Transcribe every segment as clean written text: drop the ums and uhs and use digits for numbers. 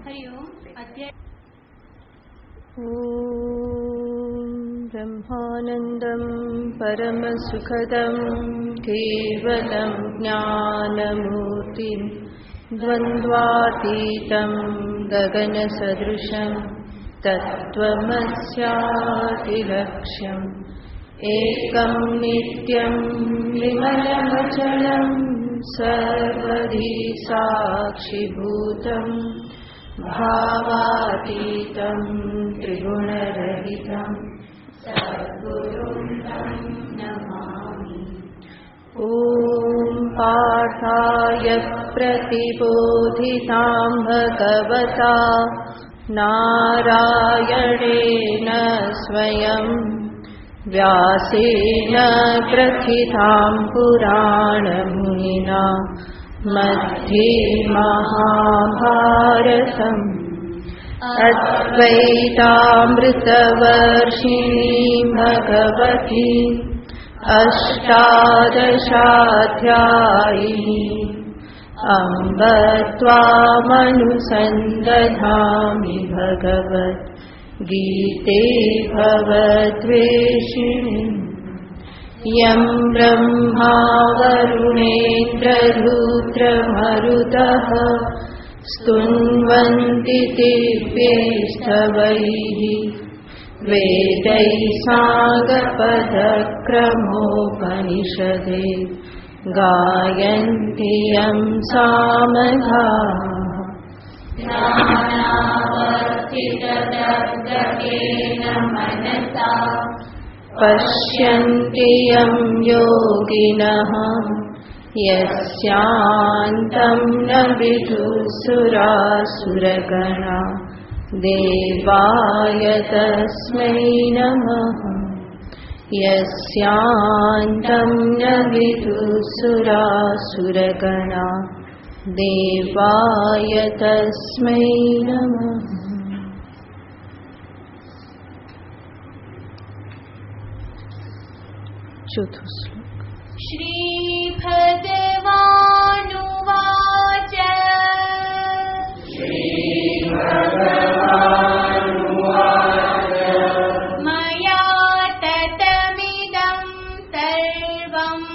हरि ओम। अध्याय ब्रह्मानन्दं परमसुखदं केवलं ज्ञानमूर्तिं द्वन्द्वातीतं गगनसदृशं तत्त्वमस्यादिलक्ष्यम् एकं नित्यं विमलमचलं सर्वधि साक्षिभूतम् भावातीतं त्रिगुणरहितं सद्गुरुं तं नमामि। ॐ पार्थाय प्रतिबोधितां भगवता नारायणेन स्वयं व्यासेन प्रथितां पुराणमुनिना मध्ये महाभारतम् अद्वैतामृतवर्षिणीं भगवतीम् अष्टादशाध्यायिनी अम्ब त्वामनुसन्दधामि भगवद्गीते भवद्वेषिणीम् यं ब्रह्मा वरुणेन्द्ररुद्रमरुतः स्तुन्वन्ति दिव्यैस्तवैः वेदैः साङ्गपदक्रमोपनिषदे गायन्ति यं सामगाः ज्ञानावर्तितदग्धेन मनसा पश्यन्ति यं योगिनः यस्यान्तं न विदुःसुरासुरगणा देवाय तस्मै नमः। यस्यान्तं न विदुःसुरासुरगणा देवाय तस्मै नमः। चतुर्थ श्लोक। श्री भगवानुवाच मया ततमिदं सर्वम्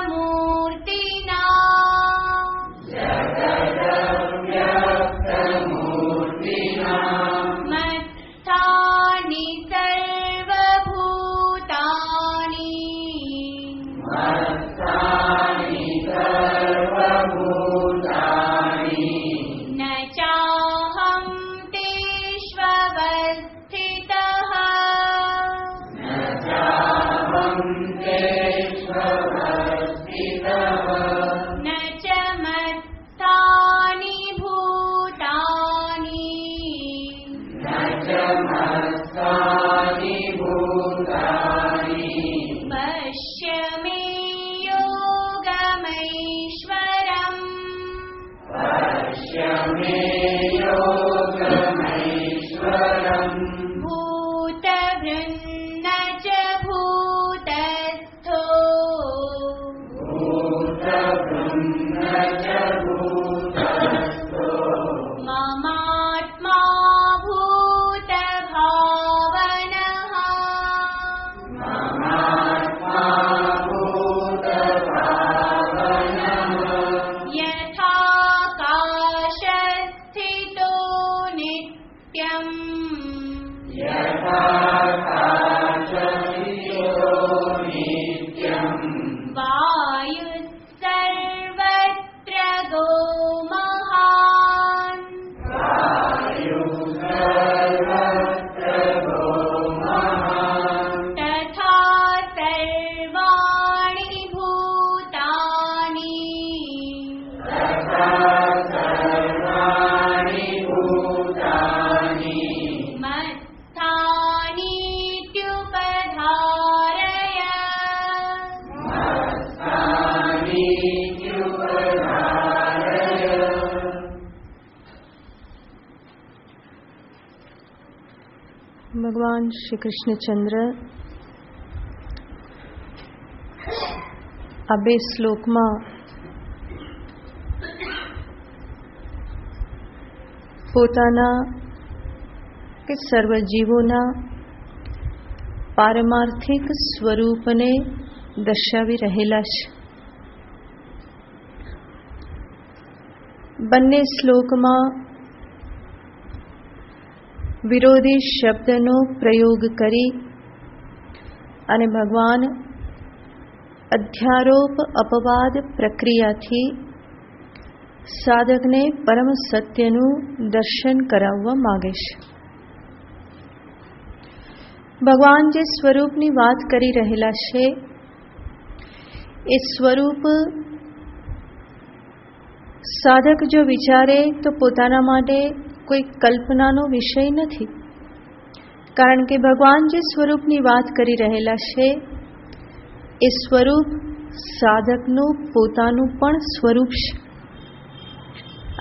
जगदव्यक्तमूर्तिना मत्स्थानि सर्वभूतानि न चाहं तेष्वस्थितः न च मत्स्थानि भूतानि पश्य मे योगमैश्वरम् भूतभृन्न च भूतस्थो ममात्मा भूतभावनः यथाकाशस्थितो नित्यम् वायुः सर्वत्र गो महान् तथा सर्वाणि भूतानि मत्स्थानीत्युपधारय भगवान श्री कृष्णचंद्र આ બે શ્લોકમાં પોતાના કે સર્વ જીવોના પારમાર્થિક સ્વરૂપને દર્શાવી રહેલા છે. બંને શ્લોકમાં વિરોધી શબ્દનો પ્રયોગ કરી અને ભગવાન અધ્યારોપ અપવાદ પ્રક્રિયાથી સાધકને પરમ સત્યનું દર્શન કરાવવા માગે છે. ભગવાન જે સ્વરૂપની વાત કરી રહેલા છે એ સ્વરૂપ સાધક જો વિચારે તો પોતાના માટે કોઈ કલ્પનાનો વિષય નથી, કારણ કે ભગવાન જે સ્વરૂપની વાત કરી રહેલા છે એ સ્વરૂપ સાધકનું પોતાનું પણ સ્વરૂપ છે.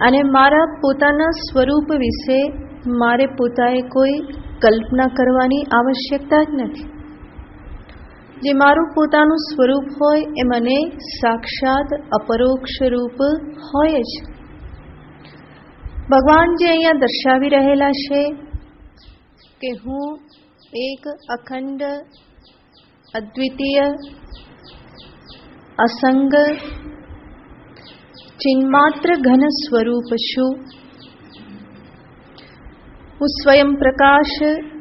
અને મારા પોતાના સ્વરૂપ વિશે મારે પોતાએ કોઈ કલ્પના કરવાની આવશ્યકતા જ નથી. જે મારું પોતાનું સ્વરૂપ હોય એ મને સાક્ષાત અપરોક્ષ રૂપ હોય જ. ભગવાન જે અહીંયા દર્શાવી રહેલા છે કે હું એક અખંડ અદ્વિતીય અસંગ ચિન્માત્ર ઘન સ્વરૂપ છું. હું સ્વયં પ્રકાશ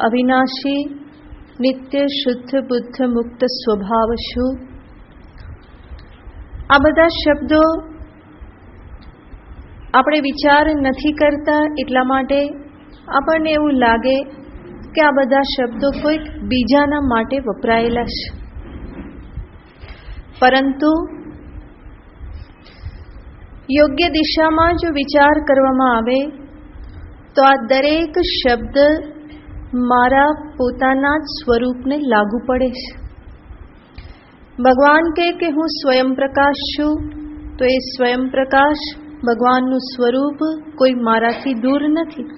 અવિનાશી નિત્ય શુદ્ધ બુદ્ધ મુક્ત સ્વભાવ છું. આ બધા શબ્દો આપણે વિચાર નથી કરતા, એટલા માટે આપણને એવું લાગે કે આ બધા શબ્દો કોઈક બીજાના માટે વપરાયેલા છે. પરંતુ યોગ્ય દિશામાં જો વિચાર કરવામાં આવે તો આ દરેક શબ્દ મારા પોતાના જ સ્વરૂપને લાગુ પડે છે. ભગવાન કહે કે હું સ્વયં પ્રકાશ છું, તો એ સ્વયં પ્રકાશ ભગવાનનું સ્વરૂપ કોઈ મારાથી દૂર નથી.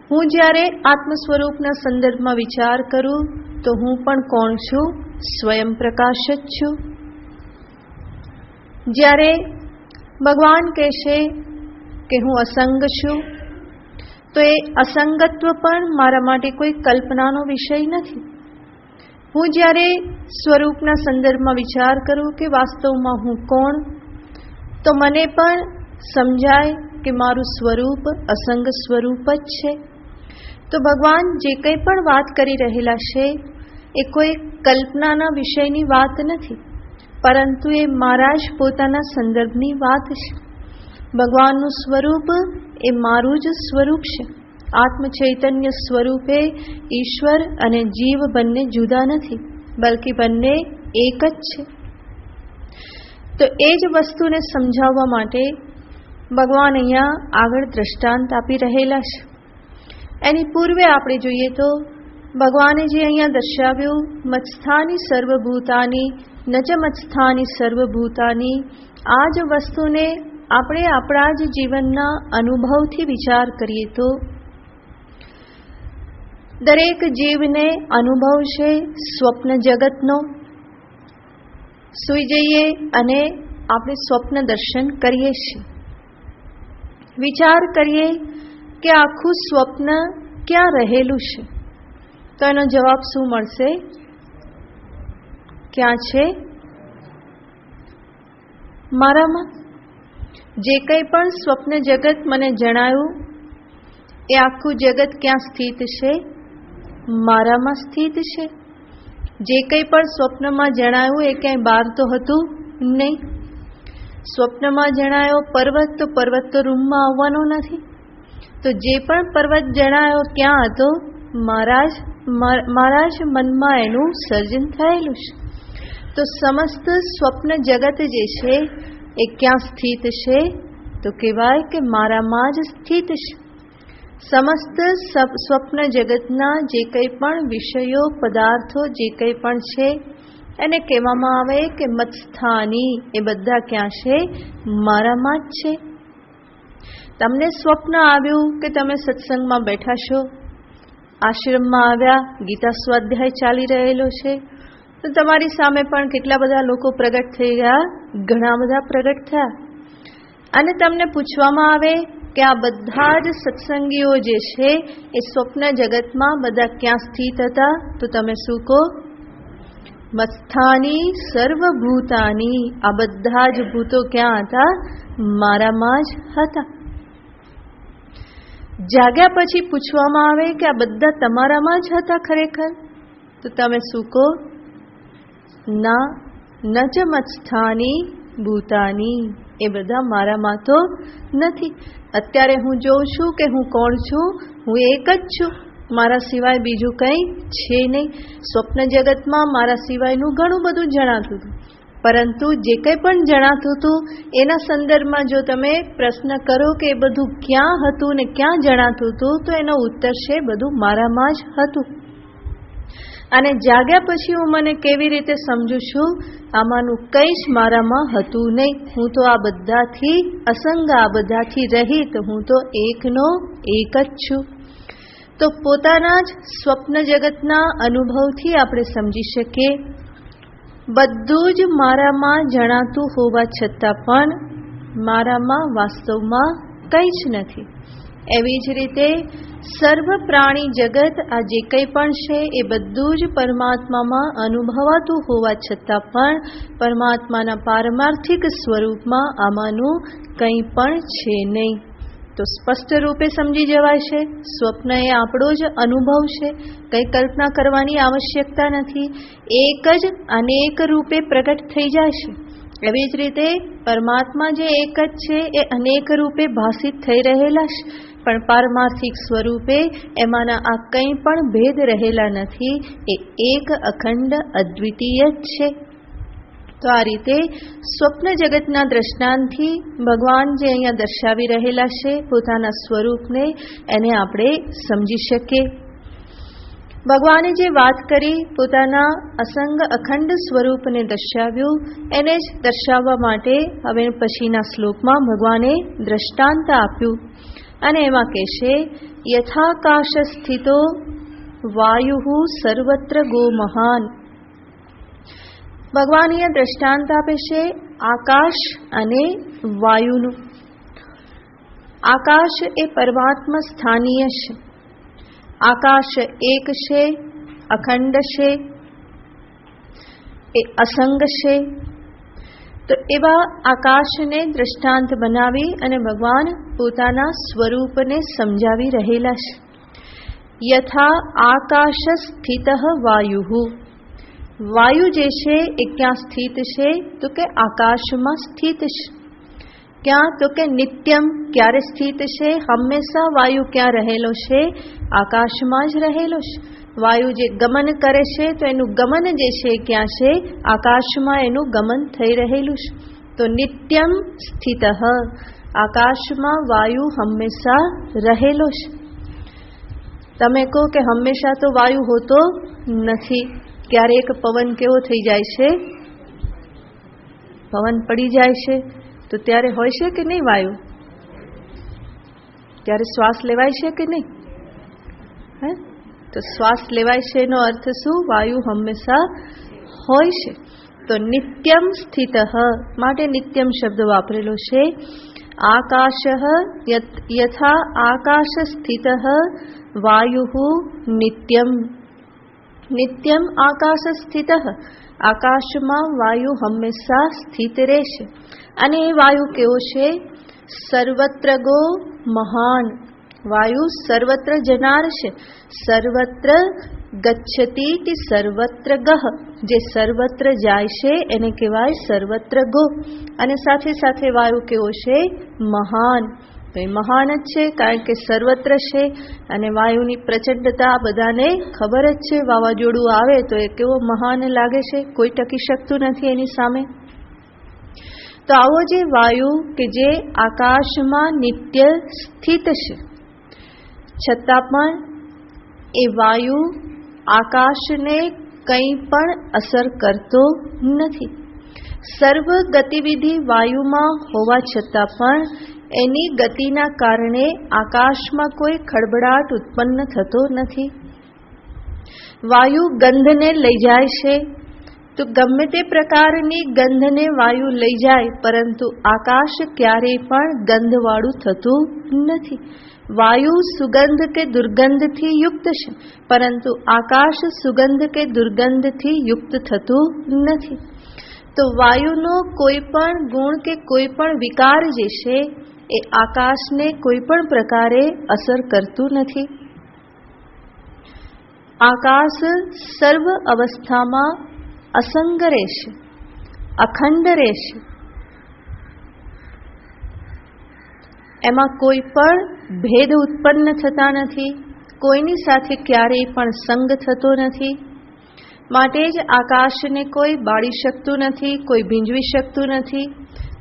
હું જ્યારે આત્મ સ્વરૂપના સંદર્ભમાં વિચાર કરું તો હું પણ કોણ છું? સ્વયં પ્રકાશ જ છું. જ્યારે ભગવાન કહેશે કે હું અસંગ છું, તો એ અસંગત્વ પણ મારા માટે કોઈ કલ્પનાનો વિષય નથી. હું જ્યારે સ્વરૂપના સંદર્ભમાં વિચાર કરું કે વાસ્તવમાં હું કોણ, તો મને પણ સમજાય કે મારું સ્વરૂપ અસંગ સ્વરૂપ જ છે. તો ભગવાન જે કંઈ પણ વાત કરી રહેલા છે એ કોઈ કલ્પનાના વિષયની વાત નથી, પરંતુ એ મારા જ પોતાના સંદર્ભની વાત છે. ભગવાનનું સ્વરૂપ એ મારું જ સ્વરૂપ છે. આત્મ ચૈતન્ય સ્વરૂપે ઈશ્વર અને જીવ બંને જુદા નથી, બલ્કે બંને એક જ છે. તો એ જ વસ્તુને સમજાવવા માટે ભગવાન અહીંયા આગળ દ્રષ્ટાંત આપી રહેલા છે. એની પૂર્વે આપણે જોઈએ તો ભગવાને જે અહીંયા દર્શાવ્યું મત્સ્થાની સર્વભૂતાની ન ચ મત્સ્થાની સર્વભૂતાની, આ જ વસ્તુને આપણે આપણા જ જીવનના અનુભવથી વિચાર કરીએ તો દરેક જીવને અનુભવ છે સ્વપ્ન જગતનો. સૂઈ જઈએ અને આપણે સ્વપ્ન દર્શન કરીએ છીએ. વિચાર કરીએ કે આખું સ્વપ્ન ક્યાં રહેલું છે, તો એનો જવાબ શું મળશે? ક્યાં છે? મારામાં. જે કંઈ પણ સ્વપ્ન જગત મને જણાયું એ આખું જગત ક્યાં સ્થિત છે? મારામાં સ્થિત છે. જે કંઈ પણ સ્વપ્નમાં જણાયું એ ક્યાંય બહાર તો હતું નહીં. સ્વપ્નમાં જણાયો પર્વત, તો પર્વત તો રૂમમાં આવવાનો નથી. તો જે પણ પર્વત જણાયો ક્યાં હતો? મારા જ મનમાં એનું સર્જન થયેલું છે. તો સમસ્ત સ્વપ્ન જગત જે છે એ ક્યાં સ્થિત છે? તો કહેવાય કે મારામાં જ સ્થિત છે. સમસ્ત સ્વપ્ન જગતના જે કંઈ પણ વિષયો પદાર્થો જે કંઈ પણ છે એને કહેવામાં આવે કે મત્સ્થાની. એ બધા ક્યાં છે? મારામાં જ છે. તમને સ્વપ્ન આવ્યું કે તમે સત્સંગમાં બેઠા છો, આશ્રમમાં આવ્યા, ગીતા સ્વાધ્યાય ચાલી રહેલો છે, તો તમારી સામે પણ કેટલા બધા લોકો પ્રગટ થઈ ગયા, ઘણા બધા પ્રગટ થયા. અને તમને પૂછવામાં આવે કે આ બધા જ સત્સંગીઓ જે છે એ સ્વપ્ન જગતમાં બધા ક્યાં સ્થિત હતા? તો તમે શું કહો? મસ્થાની સર્વભૂતાની. આ બધા જ ભૂતો ક્યાં હતા? મારામાં જ હતા. જાગ્યા પછી પૂછવામાં આવે કે આ બધા તમારામાં જ હતા ખરેખર? તો તમે શું કહો? ના, ન ચ મત્સ્થાની ભૂતાની. એ બધા મારામાં તો નથી. અત્યારે હું જોઉં છું કે હું કોણ છું? હું એક જ છું, મારા સિવાય બીજું કંઈ છે નહીં. સ્વપ્ન જગતમાં મારા સિવાયનું ઘણું બધું જણાતું હતું, પરંતુ જે કંઈ પણ જણાતું હતું એના સંદર્ભમાં જો તમે પ્રશ્ન કરો કે એ બધું ક્યાં હતું ને ક્યાં જણાતું હતું, તો એનો ઉત્તર છે બધું મારામાં જ હતું. અને જાગ્યા પછી હું મને કેવી રીતે સમજું છું? આમાંનું કંઈ જ મારામાં હતું નહીં. હું તો આ બધાથી અસંગ, આ બધાથી રહિત, હું તો એકનો એક જ છું. તો પોતાના જ સ્વપ્ન જગતના અનુભવથી આપણે સમજી શકીએ બધું જ મારામાં જણાતું હોવા છતાં પણ મારામાં વાસ્તવમાં કંઈ જ નથી. એવી જ રીતે સર્વ પ્રાણી જગત આ જે કંઈ પણ છે એ બધું જ પરમાત્મામાં અનુભવાતું હોવા છતાં પણ પરમાત્માના પારમાર્થિક સ્વરૂપમાં આમાંનું કંઈ પણ છે નહીં. તો સ્પષ્ટ રૂપે સમજી જવાય છે સ્વપ્ન એ આપણો જ અનુભવ છે, કંઈ કલ્પના કરવાની આવશ્યકતા નથી. એક જ અનેક રૂપે પ્રગટ થઈ જાય છે. એવી જ રીતે પરમાત્મા જે એક જ છે એ અનેક રૂપે ભાષિત થઈ રહેલા છે, પણ પારમાર્થિક સ્વરૂપે એમાંના આ કંઈ પણ ભેદ રહેલા નથી. એ એક અખંડ અદ્વિતીય જ છે. તો આ રીતે સ્વપ્ન જગતના દ્રષ્ટાંતથી ભગવાન જે અહીંયા દર્શાવી રહેલા છે પોતાના સ્વરૂપને, એને આપણે સમજી શકીએ. ભગવાને જે વાત કરી, પોતાના અસંગ અખંડ સ્વરૂપને દર્શાવ્યું, એને જ દર્શાવવા માટે હવે પછીના શ્લોકમાં ભગવાને દ્રષ્ટાંત આપ્યું. અને એમાં કહેશે, યથાકાશ સ્થિતો વાયુ સર્વત્ર ગો મહાન. ભગવાન અહીંયા દ્રષ્ટાંત આપે છે આકાશ અને વાયુનું. આકાશ એ પરમાત્મા સ્થાનીય છે. આકાશ એક છે, અખંડ છે, એ અસંગ છે. તો એવા આકાશને દ્રષ્ટાંત બનાવી અને ભગવાન પોતાના સ્વરૂપને સમજાવી રહેલા છે. યથા આકાશ સ્થિત વાયુ. વાયુ જે છે એ ક્યાં સ્થિત છે? તો કે આકાશમાં સ્થિત છે. ક્યાં? તો કે નિત્યમ. ક્યારે સ્થિત છે? હંમેશા વાયુ ક્યાં રહેલો છે? આકાશમાં જ રહેલો છે. વાયુ જે ગમન કરે છે તો એનું ગમન જે છે ક્યાં છે? આકાશમાં એનું ગમન થઈ રહેલું છે. તો નિત્યમ સ્થિત, આકાશમાં વાયુ હંમેશા રહેલો છે. તમે કહો કે હંમેશા તો વાયુ હોતો નથી. ક્યારેક પવન કેવો થઈ જાય છે? પવન પડી જાય છે તો ત્યારે હોય છે કે નહીં વાયુ? ત્યારે શ્વાસ લેવાય છે કે નહીં? હે? તો શ્વાસ લેવાય છે એનો અર્થ શું? વાયુ હંમેશા હોય છે. તો નિત્યમ સ્થિત, માટે નિત્યમ શબ્દ વાપરેલો છે. આકાશ યથા આકાશ સ્થિત વાયુ નિત્યમ. નિત્યમ આકાશ સ્થિત, આકાશમાં વાયુ હંમેશા સ્થિત રહેશે. અને એ વાયુ કેવો છે? સર્વત્ર ગો મહાન. વાયુ સર્વત્ર જનાર છે. સર્વત્ર ગચ્છતિ કે સર્વત્ર ગહ. જે સર્વત્ર જાય છે એને કહેવાય સર્વત્ર ગો. અને સાથે સાથે વાયુ કેવો છે? મહાન. તો એ મહાન જ છે, કારણ કે સર્વત્ર છે. અને વાયુની પ્રચંડતા બધાને ખબર જ છે. વાવાઝોડું આવે તો એ કેવો મહાન લાગે છે, કોઈ ટકી શકતું નથી એની સામે. તો આવો જે વાયુ કે જે આકાશમાં નિત્ય સ્થિત છે, છતાં પણ એ વાયુ આકાશને કંઈ પણ અસર કરતો નથી. સર્વ ગતિવિધિ વાયુમાં હોવા છતાં પણ એની ગતિના કારણે આકાશમાં કોઈ ખળબળાટ ઉત્પન્ન થતો નથી. વાયુ ગંધને લઈ જાય છે, તો ગમે તે પ્રકારની ગંધને વાયુ લઈ જાય, પરંતુ આકાશ ક્યારેય પણ ગંધવાળું થતું નથી. વાયુ સુગંધ કે દુર્ગંધથી યુક્ત છે, પરંતુ આકાશ સુગંધ કે દુર્ગંધથી યુક્ત થતું નથી. તો વાયુનો કોઈ પણ ગુણ કે કોઈ પણ વિકાર જે છે એ આકાશને કોઈ પણ પ્રકારે અસર કરતું નથી. આકાશ સર્વ અવસ્થામાં અસંગ રહેશે, અખંડ રહેશે. એમાં કોઈ પણ ભેદ ઉત્પન્ન થતા નથી, કોઈની સાથે ક્યારેય પણ સંગ થતો નથી. માટે જ આકાશને કોઈ બાળી શકતું નથી, કોઈ ભીંજવી શકતું નથી,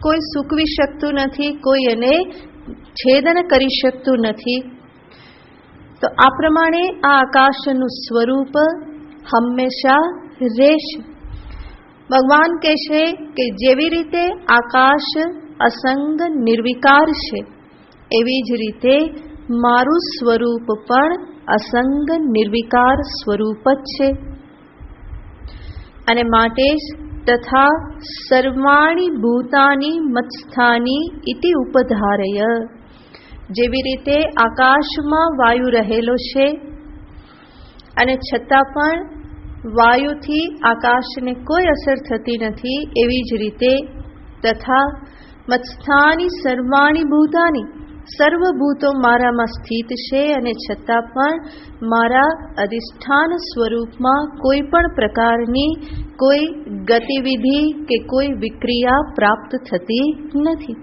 કોઈ સૂકવી શકતું નથી, કોઈ એને છેદન કરી શકતું નથી. તો આ પ્રમાણે આ આકાશનું સ્વરૂપ હંમેશા રહેશે. ભગવાન કહેશે કે જેવી રીતે આકાશ અસંગ નિર્વિકાર છે, એવી જ રીતે મારું સ્વરૂપ પણ અસંગ નિર્વિકાર સ્વરૂપ જ છે. અને માટે જ તથા સર્વાણી ભૂતાની મત્સ્થાની ઇતિ ઉપધારય, જેવી રીતે આકાશમાં વાયુ રહેલો છે અને છતાં પણ વાયુથી આકાશને કોઈ અસર થતી નથી, એવી જ રીતે તથા મત્સ્થાની સર્વાણી ભૂતાની, સર્વભૂતો મારામાં સ્થિત છે અને છતાં પણ મારા અધિષ્ઠાન સ્વરૂપમાં કોઈ પણ પ્રકારની કોઈ ગતિવિધિ કે કોઈ વિક્રિયા પ્રાપ્ત થતી નથી.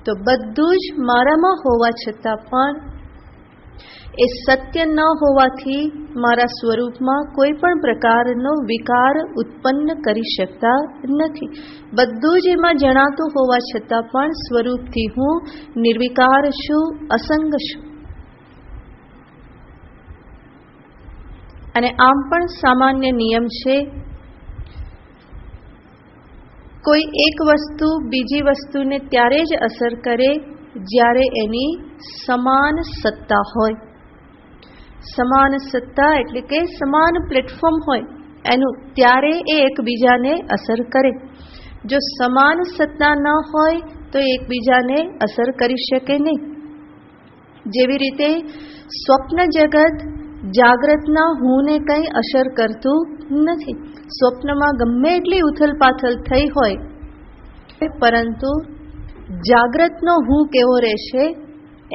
તો બધું જ મારામાં હોવા છતાં પણ એ સત્ય ન હોવાથી મારા સ્વરૂપમાં કોઈ પણ પ્રકારનો વિકાર ઉત્પન્ન કરી શકતા નથી. બધું જ એમાં જણાતું હોવા છતાં પણ સ્વરૂપથી હું નિર્વિકાર છું, અસંગ છું. અને આમ પણ સામાન્ય નિયમ છે, કોઈ એક વસ્તુ બીજી વસ્તુને ત્યારે જ અસર કરે જ્યારે એની સમાન સત્તા હોય. સમાન સત્તા એટલે કે સમાન પ્લેટફોર્મ હોય એનું, ત્યારે એ એકબીજાને અસર કરે. જો સમાન સત્તા ન હોય તો એકબીજાને અસર કરી શકે નહીં. જેવી રીતે સ્વપ્ન જગત જાગ્રતના હુંને કંઈ અસર કરતું નથી. સ્વપ્નમાં ગમે એટલી ઉથલપાથલ થઈ હોય, પરંતુ જાગ્રતનો હું કેવો રહેશે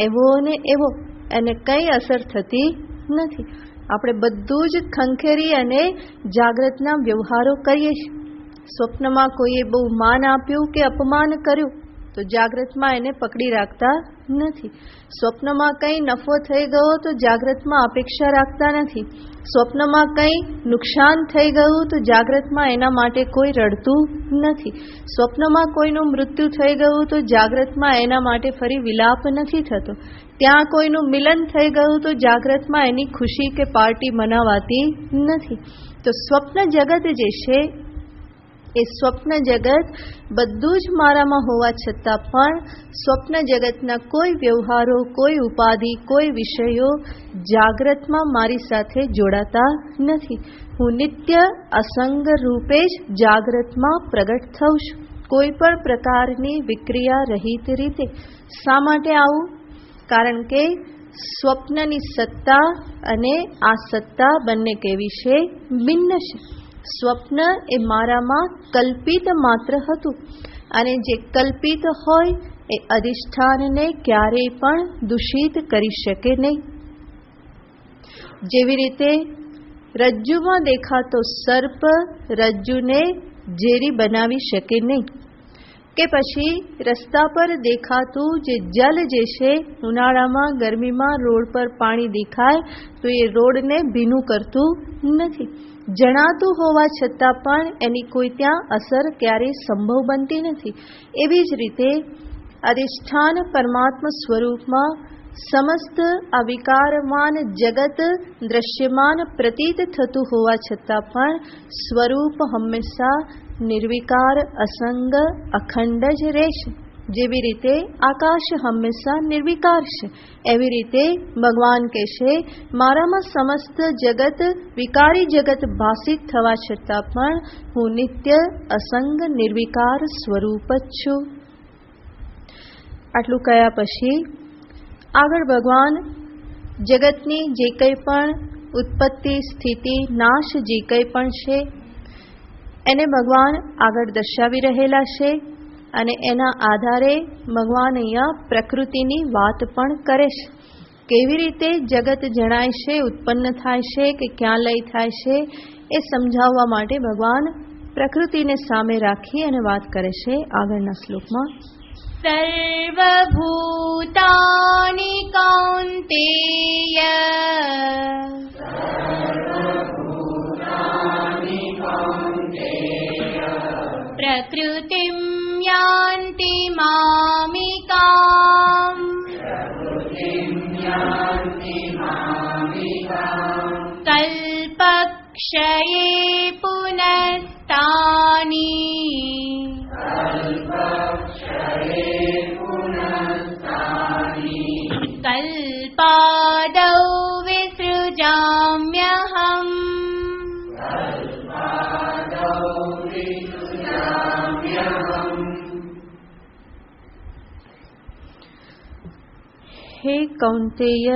એવો ને એવો, એને કંઈ અસર થતી નથી. આપણે બધું જ ખંખેરી અને જાગ્રતના વ્યવહારો કરીએ છીએ. સ્વપ્નમાં કોઈએ બહુ માન આપ્યું કે અપમાન કર્યું તો જાગ્રતમાં એને પકડી રાખતા નથી. સ્વપ્નમાં કંઈ નફો થઈ ગયો તો જાગ્રતમાં અપેક્ષા રાખતા નથી. સ્વપ્નમાં કંઈ નુકસાન થઈ ગયું તો જાગ્રતમાં એના માટે કોઈ રડતું નથી. સ્વપ્નમાં કોઈનું મૃત્યુ થઈ ગયું તો જાગ્રતમાં એના માટે ફરી વિલાપ નથી થતો. ત્યાં કોઈનું મિલન થઈ ગયું તો જાગ્રતમાં એની ખુશી કે પાર્ટી મનાવાતી નથી. તો સ્વપ્ન જગત જે છે એ સ્વપ્ન જગત બધું જ મારામાં હોવા છતાં પણ સ્વપ્ન જગતના કોઈ વ્યવહારો, કોઈ ઉપાધિ, કોઈ વિષયો જાગ્રતમાં મારી સાથે જોડાતા નથી. હું નિત્ય અસંગ રૂપે જ જાગ્રતમાં પ્રગટ થઉં છું, કોઈ પણ પ્રકારની વિક્રિયા રહિત રીતે. શા માટે આવું? કારણ કે સ્વપ્નની સત્તા અને આ સત્તા બંને કેવી છે? ભિન્ન છે. સ્વપ્ન એ મારામાં કલ્પિત માત્ર હતું, અને જે કલ્પિત હોય એ અધિષ્ઠાનને ક્યારેય પણ દૂષિત કરી શકે નહીં. જેવી રીતે રજ્જુમાં દેખાતો સર્પ રજ્જુને ઝેરી બનાવી શકે નહીં, કે પછી રસ્તા પર દેખાતું જે જલ જે છે, ઉનાળામાં ગરમીમાં રોડ પર પાણી દેખાય તો એ રોડને ભીનું કરતું નથી. જણાતું હોવા છતાં પણ એની કોઈ ત્યાં અસર ક્યારેય સંભવ બનતી નથી. એવી જ રીતે અધિષ્ઠાન પરમાત્મા સ્વરૂપમાં સમસ્ત અવિકારમાન જગત દ્રશ્યમાન પ્રતીત થતું હોવા છતાં પણ સ્વરૂપ હંમેશા નિર્વિકાર, અસંગ, અખંડ જ રહેશે. જેવી રીતે આકાશ હંમેશા નિર્વિકાર છે, એવી રીતે ભગવાન કહેશે મારામાં સમસ્ત જગત વિકારી જગત ભાષિત થવા છતાં પણ હું નિત્ય અસંગ નિર્વિકાર સ્વરૂપ જ છું. આટલું કહ્યા પછી આગળ ભગવાન જગતની જે કંઈ પણ ઉત્પત્તિ સ્થિતિ નાશ જે કંઈ પણ છે એને ભગવાન આગળ દર્શાવી રહેલા છે અને એના આધારે ભગવાન અહીંયા પ્રકૃતિની વાત પણ કરે છે. કેવી રીતે જગત જણાય છે, ઉત્પન્ન થાય છે કે ક્યાં લય થાય છે એ સમજાવવા માટે ભગવાન પ્રકૃતિને સામે રાખી અને વાત કરે છે આગળના શ્લોકમાં. સર્વભૂતાનિ કૌંતેય પ્રકૃતિમ યાન્તિ મામિકામ કલ્પક્ષયે પુનસ્તાની કલ્પાદૌ વિસૃજામ્યહમ हे कौंतेय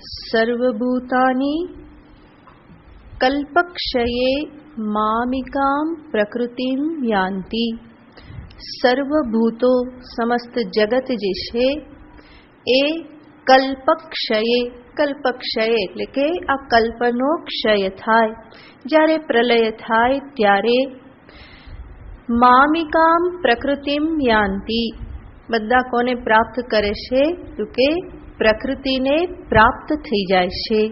सर्वभूतानि कल्पक्षये मामिकाम प्रकृतिम यान्ति. સર્વભૂતો સમસ્ત જગત જે છે એ કલ્પક્ષયે, કલ્પક્ષય એટલે કે આ કલ્પનો ક્ષય થાય, જ્યારે પ્રલય થાય ત્યારે મામિકામ પ્રકૃતિમ યાન્તિ બધા કોને પ્રાપ્ત કરે છે તો કે પ્રકૃતિને પ્રાપ્ત થઈ જાય છે.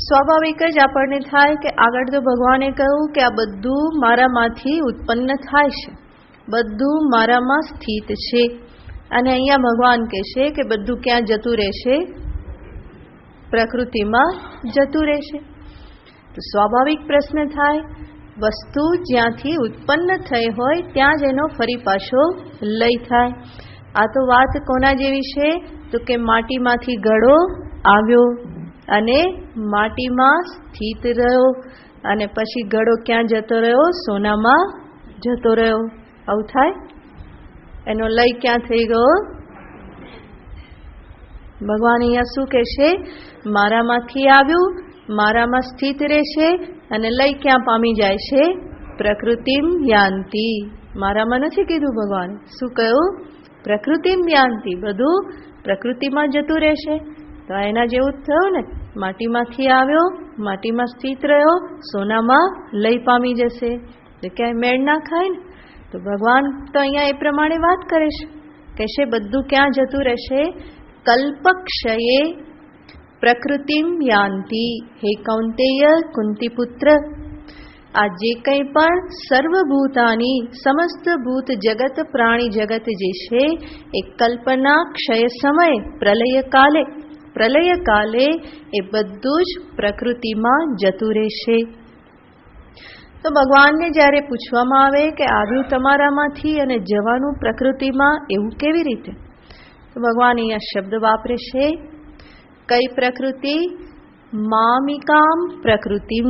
સ્વાભાવિક જ આપણને થાય કે આગળ તો ભગવાને કહ્યું કે આ બધું મારામાંથી ઉત્પન્ન થાય છે, બધું મારામાં સ્થિત છે, અને અહીંયા ભગવાન કહેશે કે બધું ક્યાં જતું રહેશે, પ્રકૃતિમાં જતું રહેશે. તો સ્વાભાવિક પ્રશ્ન થાય, વસ્તુ જ્યાંથી ઉત્પન્ન થઈ હોય ત્યાં જ એનો ફરી પાછો લય થાય. આ તો વાત કોના જેવી છે તો કે માટીમાંથી ઘડો આવ્યો અને માટીમાં સ્થિત રહ્યો અને પછી ઘડો ક્યાં જતો રહ્યો, સોનામાં જતો રહ્યો. આવું થાય, એનો લય ક્યાં થઈ ગયો. ભગવાન અહીંયા શું કહેશે, મારામાંથી આવ્યું, મારામાં સ્થિત રહેશે અને લય ક્યાં પામી જાય છે, પ્રકૃતિમ યાન્તિ. મારામાં નથી કીધું ભગવાન, શું કહ્યું, પ્રકૃતિમ યાન્તિ, બધું પ્રકૃતિમાં જતું રહેશે. તો એના જેવું જ થયું ને, માટીમાંથી આવ્યો, માટીમાં સ્થિત રહ્યો, સોનામાં લય પામી જશે, તો ક્યાંય મેળ ના ખાય ને. તો ભગવાન તો અહીંયા એ પ્રમાણે વાત કરે છે, કહેશે બધું ક્યાં જતું રહેશે, કલ્પક્ષયે પ્રકૃતિમ યાન્તિ. હે કૌંતેય, કુંતી પુત્ર, આ જે કંઈ પણ સર્વભૂતાની સમસ્ત ભૂત જગત પ્રાણી જગત જે છે એ કલ્પના ક્ષય સમયે પ્રલય કાલે એ બધું જ પ્રકૃતિમાં જતું રહેશે. તો ભગવાનને જ્યારે પૂછવામાં આવે કે આવ્યું તમારામાંથી અને જવાનું પ્રકૃતિમાં, એવું કેવી રીતે, તો ભગવાન અહીંયા શબ્દ વાપરે છે, કઈ પ્રકૃતિ, મામિકામ પ્રકૃતિમ.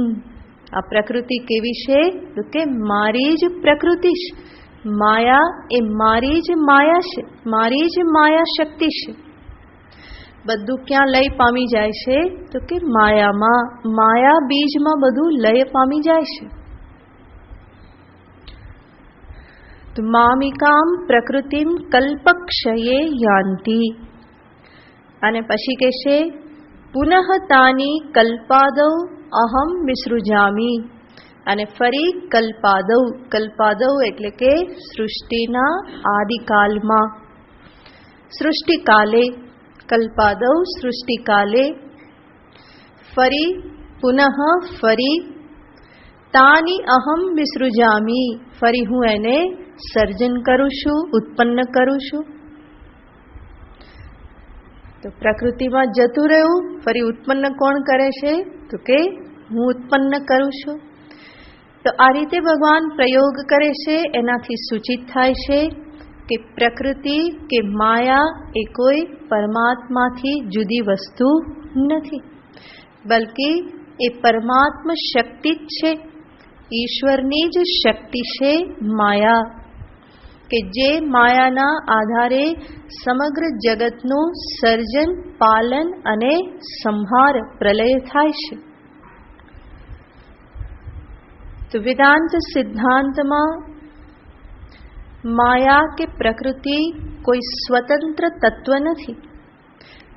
આ પ્રકૃતિ કેવી છે તો કે મારી જ પ્રકૃતિ છે. માયા એ મારી જ માયા છે, મારી જ માયા શક્તિ છે. બધું ક્યાં લય પામી જાય છે તો કે માયામાં, માયા બીજમાં બધું લય પામી જાય છે. તો મામિકામ પ્રકૃતિમ કલ્પક્ષયે યાન્તિ. અને પછી કહેશે પુનઃ તાની કલ્પાદૌ અહમ વિસૃજામી. અને ફરી કલ્પાદૌ, કલ્પાદૌ એટલે કે સૃષ્ટિના આદિકાલમાં, સૃષ્ટિકાલે, કલ્પાદૌ સૃષ્ટિકાલે, ફરી પુનઃ ફરી, તાની અહમ વિસૃજામી, ફરી હું એને સર્જન કરું છું, ઉત્પન્ન કરું છું. તો પ્રકૃતિમાં જતું રહ્યું, ફરી ઉત્પન્ન કોણ કરે છે તો કે હું ઉત્પન્ન કરું છું. તો આ રીતે ભગવાન પ્રયોગ કરે છે. એનાથી સૂચિત થાય છે કે પ્રકૃતિ કે માયા એ કોઈ પરમાત્માથી જુદી વસ્તુ નથી, બલ્કિ એ પરમાત્મ શક્તિ જ છે, ઈશ્વરની જ શક્તિ છે માયા, કે જે માયાના આધારે સમગ્ર જગતનું સર્જન, પાલન અને સંહાર, પ્રલય થાય છે. તો વેદાંત સિદ્ધાંતમાં માયા કે પ્રકૃતિ કોઈ સ્વતંત્ર તત્વ નથી,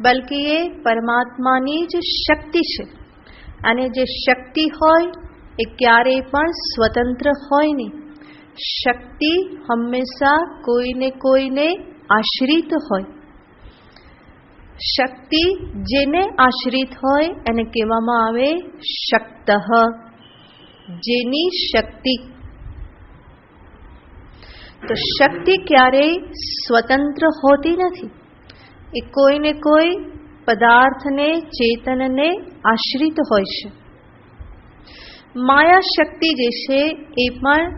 બલ્કિ એ પરમાત્માની જ શક્તિ છે. અને જે શક્તિ હોય એ ક્યારેય પણ સ્વતંત્ર હોય નહીં. શક્તિ હંમેશા કોઈને આશ્રિત હોય. શક્તિ જેને આશ્રિત હોય એને કહેવામાં આવે શક્તઃ, જેની શક્તિ. તો શક્તિ ક્યારેય સ્વતંત્ર હોતી નથી, એ કોઈને કોઈ પદાર્થને, ચેતનને આશ્રિત હોય છે. માયા શક્તિ જે છે એ પણ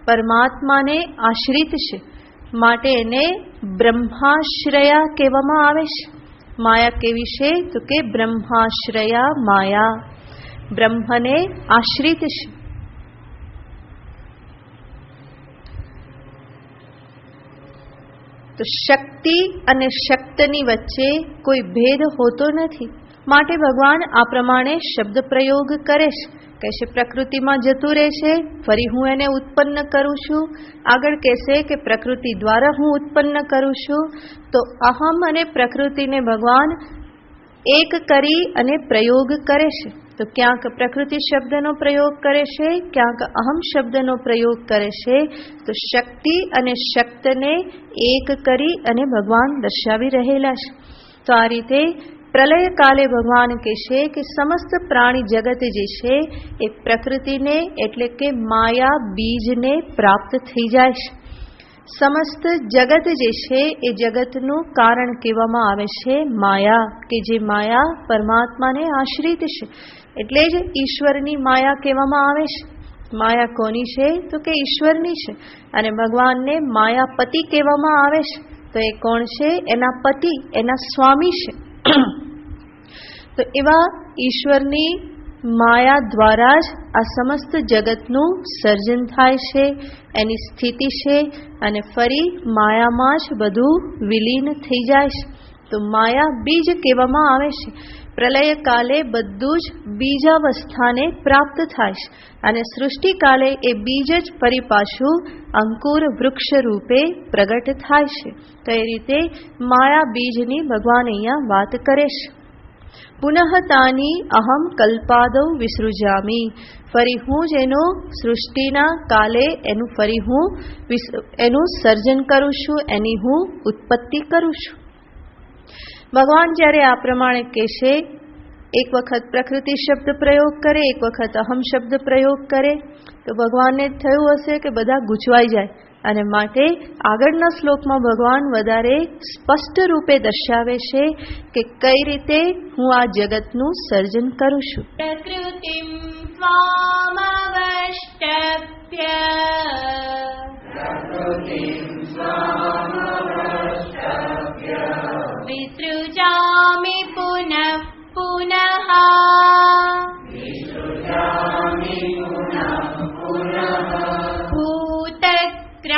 પરમાત્માને આશ્રિત છે, માટે એને બ્રહ્માશ્રયા કહેવામાં આવે છે. માયા કેવી છે તો કે બ્રહ્માશ્રયા માયા, બ્રહ્મને આશ્રિત છે. તો શક્તિ અને શક્તની વચ્ચે કોઈ ભેદ હોતો નથી, માટે ભગવાન આ પ્રમાણે શબ્દ પ્રયોગ કરે છે. કહે છે પ્રકૃતિમાં જતું રહે છે, ફરી હું એને ઉત્પન્ન કરું છું. આગળ કહેશે કે પ્રકૃતિ દ્વારા હું ઉત્પન્ન કરું છું. તો અહમ અને પ્રકૃતિને ભગવાન એક કરી અને પ્રયોગ કરે છે. તો ક્યાંક પ્રકૃતિ શબ્દનો પ્રયોગ કરે છે, ક્યાંક અહમ શબ્દનો પ્રયોગ કરે છે. તો શક્તિ અને શક્તને એક કરી અને ભગવાન દર્શાવી રહેલા છે. તો આ રીતે પ્રલય કાલે ભગવાન કહેશે કે સમસ્ત પ્રાણી જગત જે છે એ પ્રકૃતિને એટલે કે માયા બીજને પ્રાપ્ત થઈ જાય છે. સમસ્ત જગત જે છે એ જગતનું કારણ કહેવામાં આવે છે માયા, કે જે માયા પરમાત્માને આશ્રિત છે. એટલે જ ઈશ્વરની માયા કહેવામાં આવે છે. માયા કોની છે તો કે ઈશ્વરની છે. અને ભગવાનને માયાપતિ કહેવામાં આવે છે. તો એ કોણ છે? એના પતિ, એના સ્વામી છે. તો એવા ઈશ્વરની માયા દ્વારા જ આ સમસ્ત જગતનું સર્જન થાય છે, એની સ્થિતિ છે, અને ફરી માયામાં જ બધું વિલીન થઈ જાય છે. તો માયા બીજ કહેવામાં આવે છે. પ્રલય કાલે બધું જ બીજાવસ્થાને પ્રાપ્ત થાય છે, અને સૃષ્ટિકાલે એ બીજ જ ફરી પાછું અંકુર વૃક્ષ રૂપે પ્રગટ થાય છે. તો એ રીતે માયા બીજની ભગવાન અહીંયા વાત કરે છે. પુનઃ તાની અહમ કલ્પાદૌ વિસૃજામી, ફરી હું જ એનું સૃષ્ટિના કાલે એનું ફરી હું એનું સર્જન કરું છું, એની હું ઉત્પત્તિ કરું છું. ભગવાન જ્યારે આ પ્રમાણે કહેશે, એક વખત પ્રકૃતિ શબ્દ પ્રયોગ કરે, એક વખત અહમ શબ્દ પ્રયોગ કરે, તો ભગવાનને થયું હશે કે બધા ગૂંચવાઈ જાય, અને માટે આગળના શ્લોકમાં ભગવાન વધારે સ્પષ્ટ રૂપે દર્શાવે છે કે કઈ રીતે હું આ જગતનું સર્જન કરું છું. પ્રકૃતિમ સ્વામવષ્ટભ્ય વિસૃજામિ પુનઃ પુનઃ ભૂતગ્રામમિમં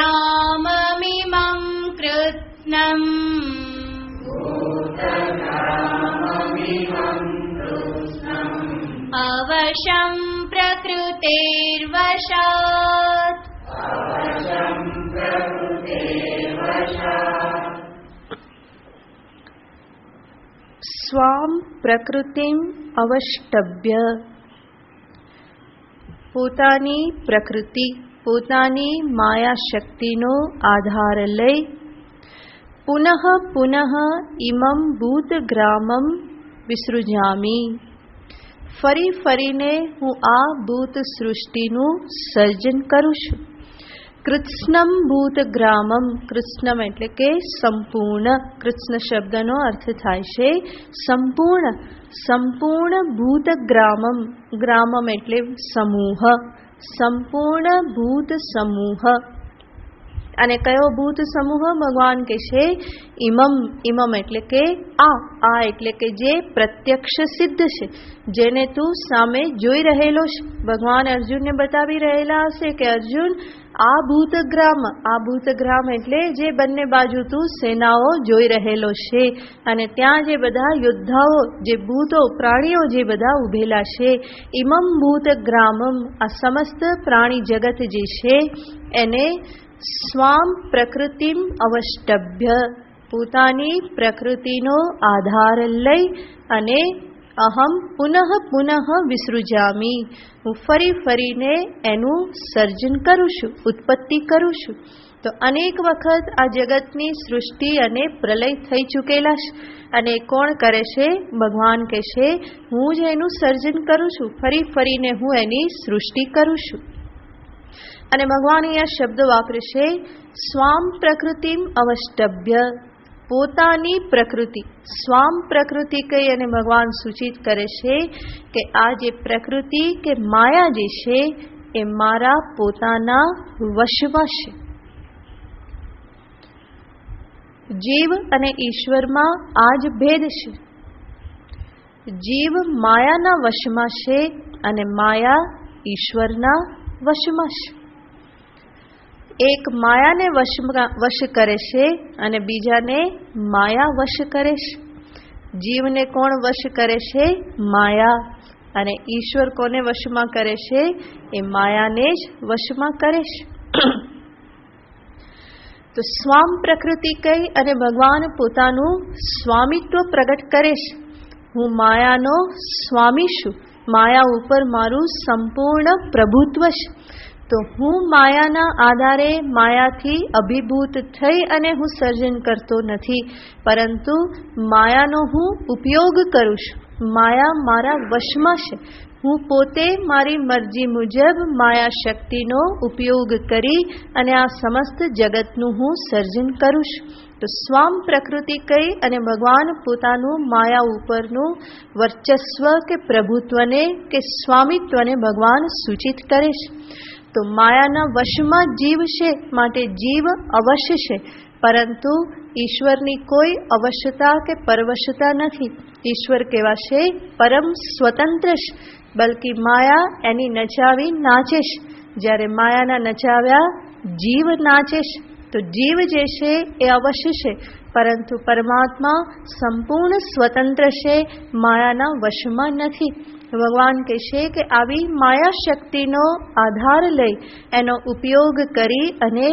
કૃત્સ્નં અવશં પ્રકૃતેર્વશાત. સ્વામ પ્રકૃતિમ અવષ્ટભ્ય, પોતાની પ્રકૃતિ, પોતાની માયા શક્તિનો આધાર લઈ પુનઃ પુનઃ ઇમં ભૂતગ્રામમ વિસૃજામી, ફરી ફરીને હું આ ભૂત સૃષ્ટિનું સર્જન કરું છું. કૃત્સ્નમ ભૂતગ્રામમ, કૃત્સ્નમ એટલે કે સંપૂર્ણ, કૃત્સ્ન શબ્દનો અર્થ થાય છે સંપૂર્ણ. સંપૂર્ણ ભૂતગ્રામમ, ગ્રામમ એટલે સમૂહ, સંપૂર્ણ ભૂત સમૂહ. અને કયો ભૂત સમૂહ? ભગવાન કહે છે ઇમમ. ઇમમ એટલે કે આ એટલે કે જે પ્રત્યક્ષ સિદ્ધ છે, જેને તું સામે જોઈ રહેલો છે. ભગવાન અર્જુનને બતાવી રહેલા હશે કે અર્જુન, આ ભૂતગ્રામ એટલે જે બંને બાજુ તું સેનાઓ જોઈ રહેલો છે, અને ત્યાં જે બધા યોદ્ધાઓ, જે ભૂતો પ્રાણીઓ જે બધા ઉભેલા છે, ઇમમ ભૂતગ્રામમ, આ સમસ્ત પ્રાણી જગત જે છે એને સ્વામ પ્રકૃતિમ અવષ્ટભ્ય, પોતાની પ્રકૃતિનો આધાર લઈ અને અહમ પુનઃ વિસૃજામી, હું ફરીને એનું સર્જન કરું છું, ઉત્પત્તિ કરું છું. તો અનેક વખત આ જગતની સૃષ્ટિ અને પ્રલય થઈ ચૂકેલા છે, અને કોણ કરે છે? ભગવાન કહે છે હું જ એનું સર્જન કરું છું, ફરીને હું એની સૃષ્ટિ કરું છું. અને ભગવાન અહીંયા શબ્દ વાપરે છે સ્વામ પ્રકૃતિમ અવષ્ટભ્ય, પોતાની પ્રકૃતિ. સ્વામ પ્રકૃતિ કહી અને ભગવાન સૂચિત કરે છે કે આ જે પ્રકૃતિ કે માયા જે છે એ મારા પોતાના વશમાં છે. જીવ અને ઈશ્વરમાં આ જ ભેદ છે. જીવ માયાના વશમાં છે અને માયા ઈશ્વરના વશમાં છે. એક માયાને વશ કરે છે અને બીજાને માયા વશ કરે છે. જીવને કોણ વશ કરે છે? માયા. અને ઈશ્વર કોને વશમાં કરે છે? એ માયાને જ વશમાં કરે છે. તો સ્વામ પ્રકૃતિ કહી અને ભગવાન પોતાનું સ્વામિત્વ પ્રગટ કરે છે. હું માયાનો સ્વામી છું, માયા ઉપર મારું સંપૂર્ણ પ્રભુત્વ છે. તો હું માયાના આધારે, માયાથી અભિભૂત થઈ અને હું સર્જન કરતો નથી, પરંતુ માયાનો હું ઉપયોગ કરું છું. માયા મારા વશમાં છે. હું પોતે મારી મરજી મુજબ માયા શક્તિનો ઉપયોગ કરી અને આ સમસ્ત જગતનું હું સર્જન કરું છું. તો સ્વામ પ્રકૃતિ કહી અને ભગવાન પોતાનું માયા ઉપરનું વર્ચસ્વ કે પ્રભુત્વને કે સ્વામિત્વને ભગવાન સૂચિત કરે છે. તો માયાના વશમાં જીવ છે, માટે જીવ અવશ્ય છે, પરંતુ ઈશ્વરની કોઈ અવશ્યતા કે પરવશતા નથી. ઈશ્વર કેવા છે? પરમ સ્વતંત્ર છે. બલકી માયા એની નચાવી નાચે છે. જ્યારે માયાના નચાવ્યા જીવ નાચે છે. તો જીવ જે છે એ અવશ્ય છે, પરંતુ પરમાત્મા સંપૂર્ણ સ્વતંત્ર છે, માયાના વશમાં નથી. ભગવાન કહે છે કે આવી માયા શક્તિનો આધાર લઈ એનો ઉપયોગ કરી અને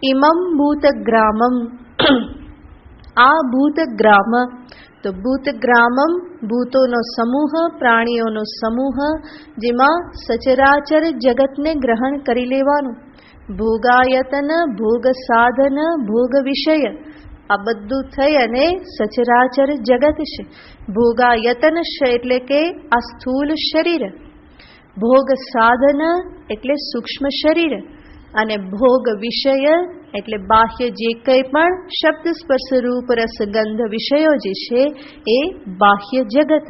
ઇમમ ભૂતગ્રામમ, આ ભૂતગ્રામ. તો ભૂતગ્રામમ ભૂતોનો સમૂહ, પ્રાણીઓનો સમૂહ, જેમાં સચરાચર જગતને ગ્રહણ કરી લેવાનું. ભોગાયતન, ભોગ સાધન, ભોગ વિષય, આ બધું થઈ અને સચરાચર જગત છે. ભોગાયતન છે એટલે કે આ સ્થૂલ શરીર, ભોગ સાધન એટલે સૂક્ષ્મ શરીર, અને ભોગ વિષય એટલે બાહ્ય જે કંઈ પણ શબ્દ સ્પર્શ રૂપ રસ ગંધ વિષયો જે છે એ બાહ્ય જગત.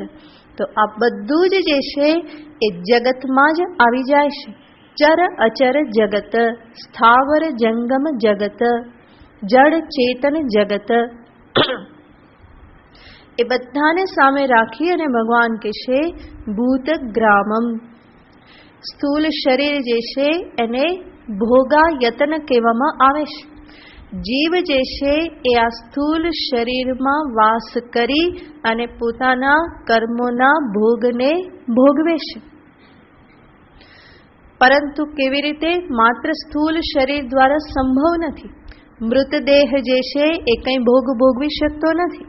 તો આ બધું જ જે છે એ જગતમાં જ આવી જાય છે. ચર અચર જગત, સ્થાવર જંગમ જગત, જડ ચેતન જગત, એ બધાને સામે રાખી અને ભગવાન કહે છે ભૂતગ્રામમ. સ્થૂલ શરીર જે છે એને ભોગાયતન કહેવામાં આવે છે. જીવ જે છે એ આ સ્થૂલ શરીરમાં વાસ કરી અને પોતાના કર્મોના ભોગને ભોગવે છે. પરંતુ કેવી રીતે? માત્ર સ્થૂલ શરીર દ્વારા સંભવ નથી. મૃતદેહ જે છે એ કંઈ ભોગ ભોગવી શકતો નથી.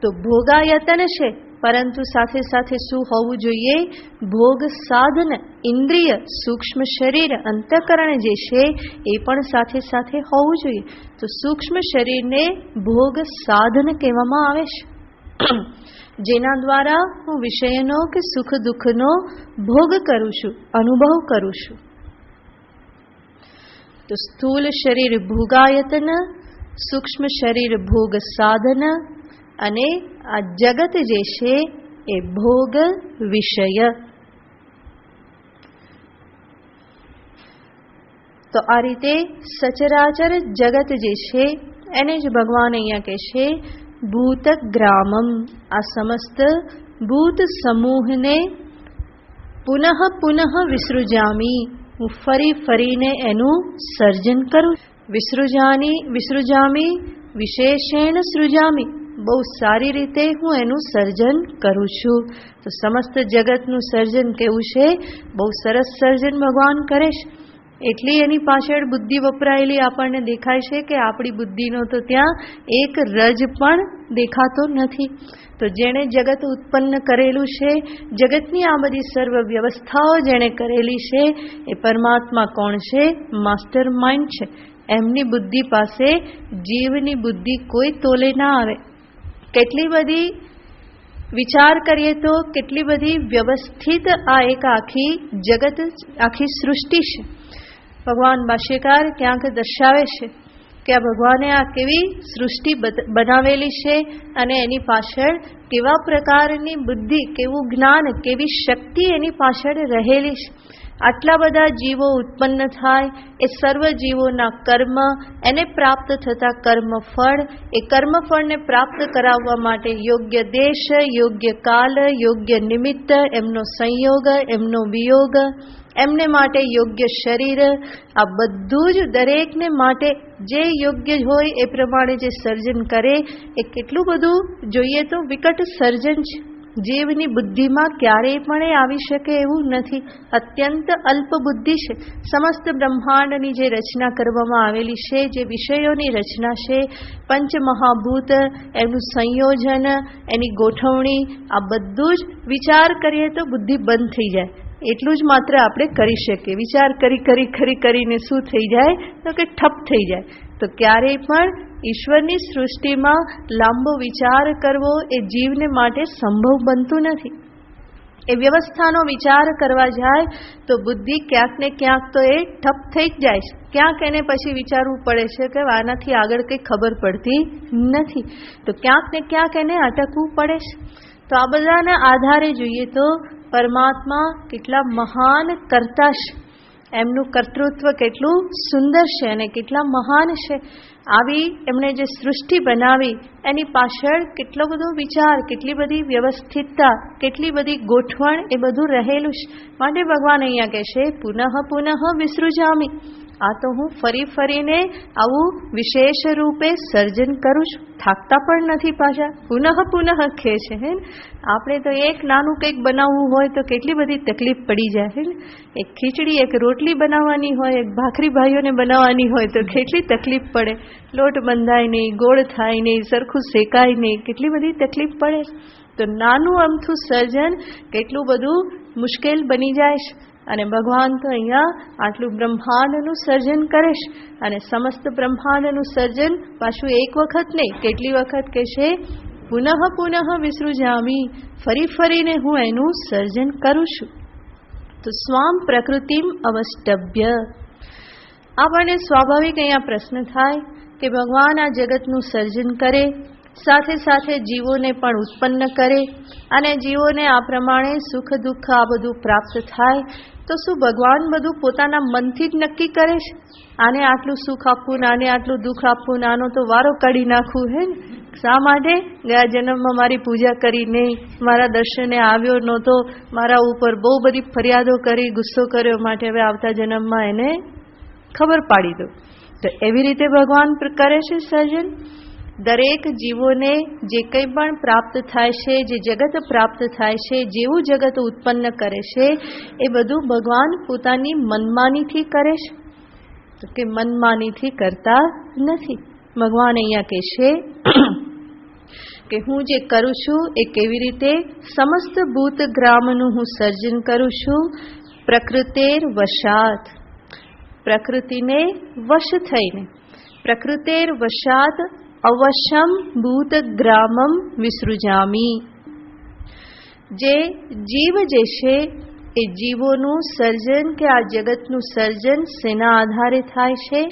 તો ભોગાયતન છે, પરંતુ સાથે સાથે શું હોવું જોઈએ? ભોગ સાધન, ઇન્દ્રિય, સૂક્ષ્મ શરીર, અંતઃકરણ જે છે એ પણ સાથે સાથે હોવું જોઈએ. તો સૂક્ષ્મ શરીરને ભોગ સાધન કહેવામાં આવે છે, જેના દ્વારા હું વિષયનો કે સુખ દુઃખનો ભોગ કરું છું, અનુભવ કરું છું. તો સ્થૂલ શરીર ભોગાયતન, સૂક્ષ્મ શરીર ભોગ સાધન, અને આ જગત જે છે એ ભોગ વિષય. તો આ રીતે સચરાચર જગત જે છે એને જ ભગવાન અહીંયા કહેશે ભૂતગ્રામમ. આ સમસ્ત ભૂત સમૂહને પુનઃ પુનઃ વિસૃજામી, હું ફરી ફરીને એનું સર્જન કરું. વિસૃજામી વિશેષેણ સૃજામી, બહુ સારી રીતે હું એનું સર્જન કરું છું. તો સમસ્ત જગતનું સર્જન કેવું છે? બહુ સરસ સર્જન ભગવાન કરે છે. એટલી એની પાછળ બુદ્ધિ વપરાયેલી આપણને દેખાય છે કે આપણી બુદ્ધિનો તો ત્યાં એક રજ પણ દેખાતો નથી. તો જેણે જગત ઉત્પન્ન કરેલું છે, જગતની આ બધી સર્વ વ્યવસ્થાઓ જેણે કરેલી છે, એ પરમાત્મા કોણ છે? માસ્ટર માઇન્ડ છે. એમની બુદ્ધિ પાસે જીવની બુદ્ધિ કોઈ તોલે ના આવે. કેટલી બધી વિચાર કરીએ તો કેટલી બધી વ્યવસ્થિત આ એક આખી જગત, આખી સૃષ્ટિ છે. ભગવાન ભાષ્યકાર ક્યાંક દર્શાવે છે કે આ ભગવાને આ કેવી સૃષ્ટિ બનાવેલી છે અને એની પાછળ કેવા પ્રકારની બુદ્ધિ, કેવું જ્ઞાન, કેવી શક્તિ એની પાછળ રહેલી છે. આટલા બધા જીવો ઉત્પન્ન થાય, એ સર્વ જીવોના કર્મ, એને પ્રાપ્ત થતા કર્મફળ, એ કર્મફળને પ્રાપ્ત કરાવવા માટે યોગ્ય દેશ, યોગ્ય કાલ, યોગ્ય નિમિત્ત, એમનો સંયોગ, એમનો વિયોગ, એમને માટે યોગ્ય શરીર, આ બધું જ દરેકને માટે જે યોગ્ય હોય એ પ્રમાણે જે સર્જન કરે, એ કેટલું બધું જોઈએ તો વિકટ સર્જન છે. જીવની બુદ્ધિમાં ક્યારેય પણ એ આવી શકે એવું નથી. અત્યંત અલ્પ બુદ્ધિ છે. સમસ્ત બ્રહ્માંડની જે રચના કરવામાં આવેલી છે, જે વિષયોની રચના છે, પંચમહાભૂત, એનું સંયોજન, એની ગોઠવણી, આ બધું જ વિચાર કરીએ તો બુદ્ધિ બંધ થઈ જાય. એટલું જ માત્ર આપણે કરી શકીએ. વિચાર કરીને શું થઈ જાય? તો કે ઠપ થઈ જાય. તો ક્યારેય પણ ઈશ્વરની સૃષ્ટિમાં લાંબો વિચાર કરવો એ જીવને માટે સંભવ બનતું નથી. એ વ્યવસ્થાનો વિચાર કરવા જાય તો બુદ્ધિ ક્યાંક ને ક્યાંક તો એ ઠપ થઈ જ જાય છે. ક્યાંક એને પછી વિચારવું પડે છે કે આનાથી આગળ કંઈ ખબર પડતી નથી. તો ક્યાંક ને ક્યાંક એને અટકવું પડે છે. તો આ બધાના આધારે જોઈએ તો પરમાત્મા કેટલા મહાન કર્તા છે, એમનું કર્તૃત્વ કેટલું સુંદર છે અને કેટલા મહાન છે. આવી એમણે જે સૃષ્ટિ બનાવી એની પાછળ કેટલો બધો વિચાર, કેટલી બધી વ્યવસ્થિતતા, કેટલી બધી ગોઠવણ, એ બધું રહેલું છે. માટે ભગવાન અહીંયા કહેશે પુનઃ પુનઃ વિસૃજામી. આ તો હું ફરી ફરીને આવું વિશેષ રૂપે સર્જન કરું છું. થાકતા પણ નથી પાછા. પુનઃ પુનઃ કહે છે. હે, આપણે તો એક નાનું કંઈક બનાવવું હોય તો કેટલી બધી તકલીફ પડી જાય. હે, એક ખીચડી, એક રોટલી બનાવવાની હોય, એક ભાખરી ભાઈઓને બનાવવાની હોય તો કેટલી તકલીફ પડે. લોટ બંધાય નહીં, ગોળ થાય નહીં, સરખું શેકાય નહીં, કેટલી બધી તકલીફ પડે. તો નાનું અમથું સર્જન કેટલું બધું મુશ્કેલ બની જાય છે. અને ભગવાન તો અહીંયા આટલું બ્રહ્માંડનું સર્જન કરે છે. અને સમસ્ત બ્રહ્માંડનું સર્જન પાછું એક વખત નહીં, કેટલી વખત કહેશે પુનઃ પુનઃ વિસૃજામી, ફરી ફરીને હું એનું સર્જન કરું છું. તો સ્વામ પ્રકૃતિમ અવષ્ટભ્ય. આપણને સ્વાભાવિક અહીંયા પ્રશ્ન થાય કે ભગવાન આ જગતનું સર્જન કરે, સાથે સાથે જીવોને પણ ઉત્પન્ન કરે અને જીવોને આ પ્રમાણે સુખ દુઃખ આ બધું પ્રાપ્ત થાય, તો શું ભગવાન બધું પોતાના મનથી જ નક્કી કરે છે? આને આટલું સુખ આપવું ને આને આટલું દુઃખ આપવું ને આનો તો વારો કાઢી નાખવું. હે, શા માટે? ગયા જન્મમાં મારી પૂજા કરી નહીં, મારા દર્શને આવ્યો નહોતો, મારા ઉપર બહુ બધી ફરિયાદો કરી, ગુસ્સો કર્યો, માટે હવે આવતા જન્મમાં એને ખબર પાડી દો. તો એવી રીતે ભગવાન કરે છે સર્જન. દરેક જીવોને જે કંઈ પણ પ્રાપ્ત થાય છે, જે જગત પ્રાપ્ત થાય છે, જેવું જગત ઉત્પન્ન કરે છે, એ બધું ભગવાન પોતાની મનમાનીથી કરે છે. તો કે મનમાનીથી કરતા નથી. ભગવાન અહીંયા કહેશે કે હું જે કરું છું એ કેવી રીતે સમસ્ત ભૂત ગ્રામનું હું સર્જન કરું છું. પ્રકૃતેર વશાત, પ્રકૃતિને વશ થઈને, પ્રકૃતેર વશાત અવશ્યમ ભૂત ગ્રામમ વિસૃજામી. જે જીવ જે છે એ જીવોનું સર્જન કે આ જગતનું સર્જન શેના આધારે થાય છે?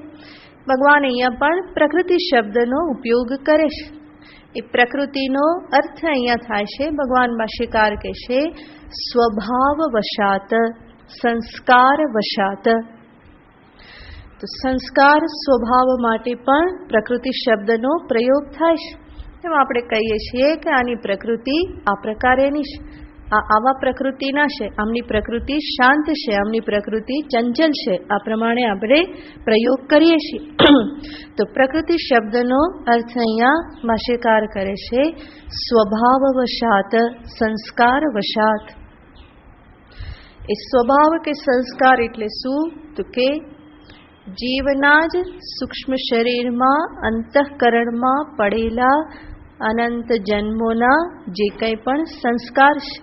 ભગવાન અહીંયા પણ પ્રકૃતિ શબ્દનો ઉપયોગ કરે છે. એ પ્રકૃતિનો અર્થ અહીંયા થાય છે, ભગવાન ભાષ્યકાર કહેશે સ્વભાવ વશાત, સંસ્કાર વશાત. તો સંસ્કાર સ્વભાવ માટે પણ પ્રકૃતિ શબ્દનો પ્રયોગ થાય છે. એમ આપણે કહીએ છીએ કે આની પ્રકૃતિ આ પ્રકારેની છે, આ આવા પ્રકૃતિના છે, આમની પ્રકૃતિ શાંત છે, આમની પ્રકૃતિ ચંચલ છે. આ પ્રમાણે આપણે પ્રયોગ કરીએ છીએ. તો પ્રકૃતિ શબ્દનો અર્થ અહીંયા ભાષ્યકાર કરે છે સ્વભાવ વશાત, સંસ્કાર વશાત. એ સ્વભાવ કે સંસ્કાર એટલે શું? તો કે જીવના જ સૂક્ષ્મ શરીરમાં અંતઃકરણમાં પડેલા અનંત જન્મોના જે કંઈ પણ સંસ્કાર છે,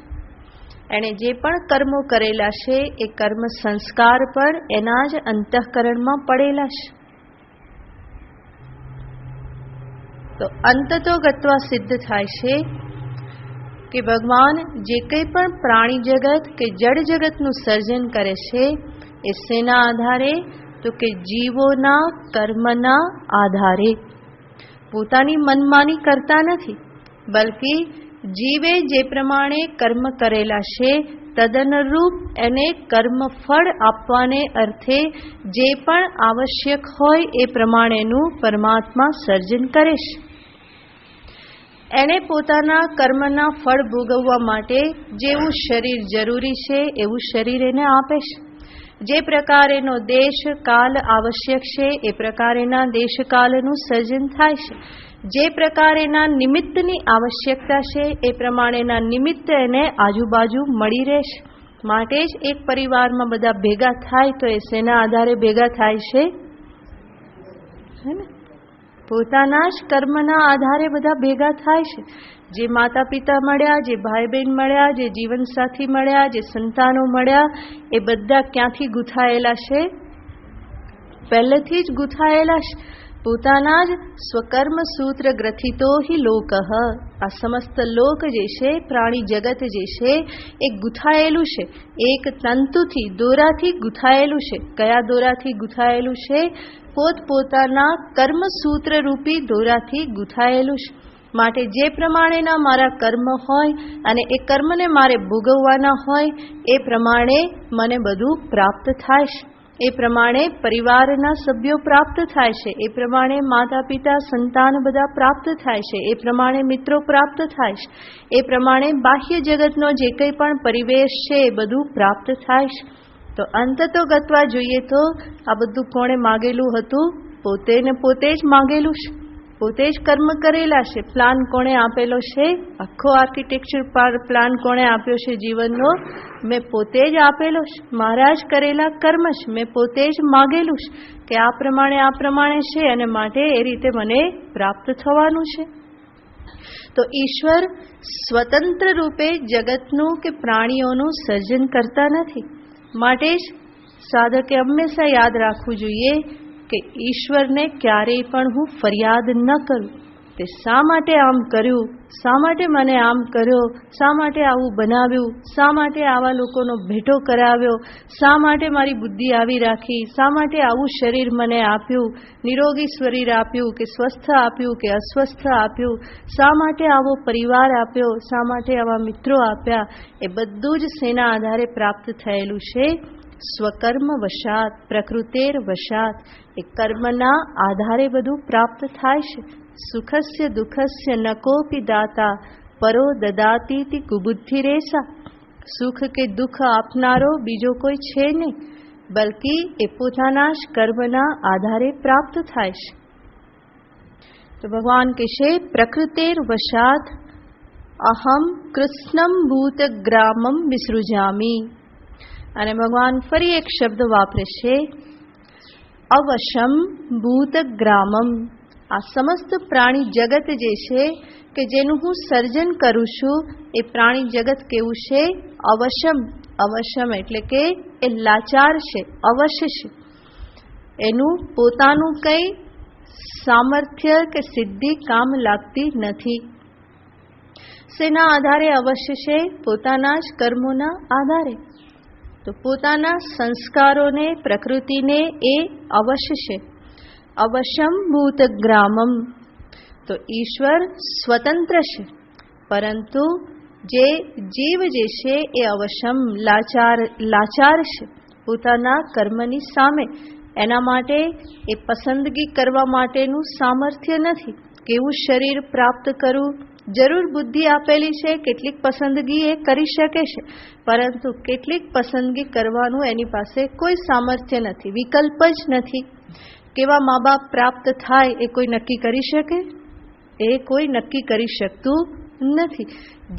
એણે જે પણ કર્મો કરેલા છે એ કર્મ સંસ્કાર પર એના જ અંતઃકરણમાં પડેલા છે. તો અંત તો ગત્વા સિદ્ધ થાય છે કે ભગવાન જે કંઈ પણ પ્રાણી જગત કે જડ જગતનું સર્જન કરે છે એ શેના આધારે? તો કે જીવોના કર્મના આધારે. પોતાની મનમાની કરતા નથી, બલકે જીવે જે પ્રમાણે કર્મ કરેલા છે તદનુરૂપ એને કર્મ ફળ આપવાને અર્થે જે પણ આવશ્યક હોય એ પ્રમાણેનું પરમાત્મા સર્જન કરે છે. એને પોતાના કર્મના ફળ ભોગવવા માટે જેવું શરીર જરૂરી છે એવું શરીર એને આપે છે. જે પ્રકારેનો દેશ કાલ આવશ્યક છે એ પ્રકારેના દેશકાલનું સર્જન થાય છે. જે પ્રકારેના નિમિત્તની આવશ્યકતા છે એ પ્રમાણેના નિમિત્ત એને આજુબાજુ મળી રહેશે. માટે જ એક પરિવારમાં બધા ભેગા થાય તો એ શેના આધારે ભેગા થાય છે? હે ને? પોતાના જ કર્મના આધારે બધા ભેગા થાય છે. જે માતા પિતા મળ્યા, જે ભાઈ બહેન મળ્યા, જે જીવનસાથી મળ્યા, જે સંતાનો મળ્યા, એ બધા ક્યાંથી ગૂંથાયેલા છે? પહેલેથી જ ગૂંથાયેલા છે. પોતાના જ સ્વકર્મ સૂત્ર ગ્રથિતો હિ લોકઃ. આ સમસ્ત લોક જે છે, પ્રાણી જગત જે છે એ ગૂંથાયેલું છે, એક તંતુથી, દોરાથી ગૂંથાયેલું છે. કયા દોરાથી ગૂંથાયેલું છે? પોતપોતાના કર્મ સૂત્ર રૂપી દોરાથી ગૂંથાયેલું છે. માટે જે પ્રમાણેના મારા કર્મ હોય અને એ કર્મને મારે ભોગવવાના હોય એ પ્રમાણે મને બધું પ્રાપ્ત થાય છે. એ પ્રમાણે પરિવારના સભ્યો પ્રાપ્ત થાય છે. એ પ્રમાણે માતા પિતા સંતાન બધા પ્રાપ્ત થાય છે. એ પ્રમાણે મિત્રો પ્રાપ્ત થાય છે. એ પ્રમાણે બાહ્ય જગતનો જે કંઈ પણ પરિવેશ છે એ બધું પ્રાપ્ત થાય છે. તો અંત તો ગત્વા જોઈએ તો આ બધું કોણે માગેલું હતું? પોતે ને પોતે જ માગેલું છે. પોતે જ કર્મ કરેલા છે. પ્લાન કોણે આપેલો છે? આખો આર્કિટેક્ચર પ્લાન કોણે આપ્યો છે જીવનનો? મેં પોતે જ આપેલો છે. મારા જ કરેલા કર્મ છે. મેં પોતે જ માગેલું છે કે આ પ્રમાણે છે અને માટે એ રીતે મને પ્રાપ્ત થવાનું છે. તો ઈશ્વર સ્વતંત્ર રૂપે જગતનું કે પ્રાણીઓનું સર્જન કરતા નથી. માટે જ સાધકે હંમેશા યાદ રાખવું જોઈએ કે ઈશ્વરને ક્યારેય પણ હું ફરિયાદ ન કરું. તે શા માટે આમ કર્યું? શા માટે મને આમ કર્યો? શા માટે આવું બનાવ્યું? શા માટે આવા લોકોનો ભેટો કરાવ્યો? શા માટે મારી બુદ્ધિ આવી રાખી? શા માટે આવું શરીર મને આપ્યું? નિરોગી શરીર આપ્યું કે સ્વસ્થ આપ્યું કે અસ્વસ્થ આપ્યું? શા માટે આવો પરિવાર આપ્યો? શા માટે આવા મિત્રો આપ્યા? એ બધું જ શેના આધારે પ્રાપ્ત થયેલું છે? સ્વકર્મ વશાત, પ્રકૃતેર વશાત. એ કર્મના આધારે બધું પ્રાપ્ત થાય છે. સુખસ્ય દુઃખસ્ય ન કોપી દાતા પરો દદાતીતિ કુબુદ્ધિ રેસા. સુખ કે દુઃખ આપનારો બીજો કોઈ છે નહીં, બલ્કિ એ પોતાના જ કર્મના આધારે પ્રાપ્ત થાય છે. તો ભગવાન કહેશે પ્રકૃતેર વશાત અહમ કૃષ્ણમ ભૂત ગ્રામમ વિસૃજામી. અને ભગવાન ફરી એક શબ્દ વાપરે છે અવશમ ભૂત ગ્રામમ. આ સમસ્ત પ્રાણી જગત જે છે કે જેનું હું સર્જન કરું છું એ પ્રાણી જગત કેવું છે? અવશમ. અવશમ એટલે કે એ લાચાર છે, અવશ્ય છે. એનું પોતાનું કંઈ સામર્થ્ય કે સિદ્ધિ કામ લાગતી નથી. શેના આધારે અવશ્ય છે? પોતાના જ કર્મોના આધારે. તો પોતાના સંસ્કારોને, પ્રકૃતિને એ અવશ્ય છે. અવશમ ભૂત ગ્રામમ. તો ઈશ્વર સ્વતંત્ર છે, પરંતુ જે જીવ જે છે એ અવશમ લાચાર છે. પોતાના કર્મની સામે એના માટે એ પસંદગી કરવા માટેનું સામર્થ્ય નથી. કેવું શરીર પ્રાપ્ત કરવું, જરૂર બુદ્ધિ આપેલી છે, કેટલીક પસંદગી એ કરી શકે છે, પરંતુ કેટલીક પસંદગી કરવાનું એની પાસે કોઈ સામર્થ્ય નથી, વિકલ્પ જ નથી. કેવા મા બાપ પ્રાપ્ત થાય એ કોઈ નક્કી કરી શકે? એ કોઈ નક્કી કરી શકતું નથી.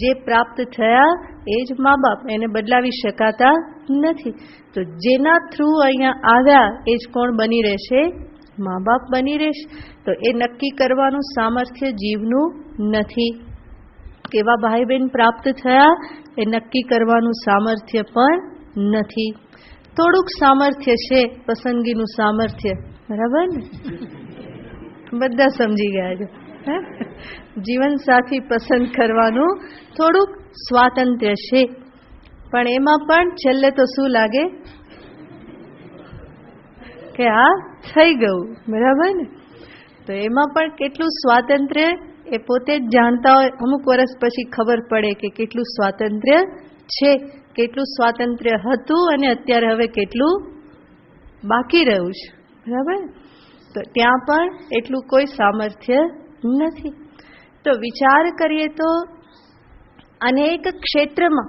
જે પ્રાપ્ત થયા એ જ મા બાપ, એને બદલાવી શકાતા નથી. તો જેના થ્રુ અહીંયા આવ્યા એ જ કોણ બની રહેશે? મા બાપ બની રહેશે. તો એ નક્કી કરવાનું સામર્થ્ય જીવનું નથી. કેવા ભાઈ બહેન પ્રાપ્ત થયા એ નક્કી કરવાનું સામર્થ્ય પણ નથી. થોડુંક સામર્થ્ય છે, પસંદગીનું સામર્થ્ય, બરાબર ને? બધા સમજી ગયા છે. જીવન સાથી પસંદ કરવાનું થોડુંક સ્વાતંત્ર્ય છે, પણ એમાં પણ છેલ્લે તો શું લાગે કે આ થઈ ગયું, બરાબર ને? તો એમાં પણ કેટલું સ્વાતંત્ર્ય એ પોતે જ જાણતા હોય. અમુક વર્ષ પછી ખબર પડે કે કેટલું સ્વાતંત્ર્ય છે, કેટલું સ્વાતંત્ર્ય હતું અને અત્યારે હવે કેટલું બાકી રહ્યું છે, બરાબર? તો ત્યાં પણ એટલું કોઈ સામર્થ્ય નથી. તો વિચાર કરીએ તો અનેક ક્ષેત્રમાં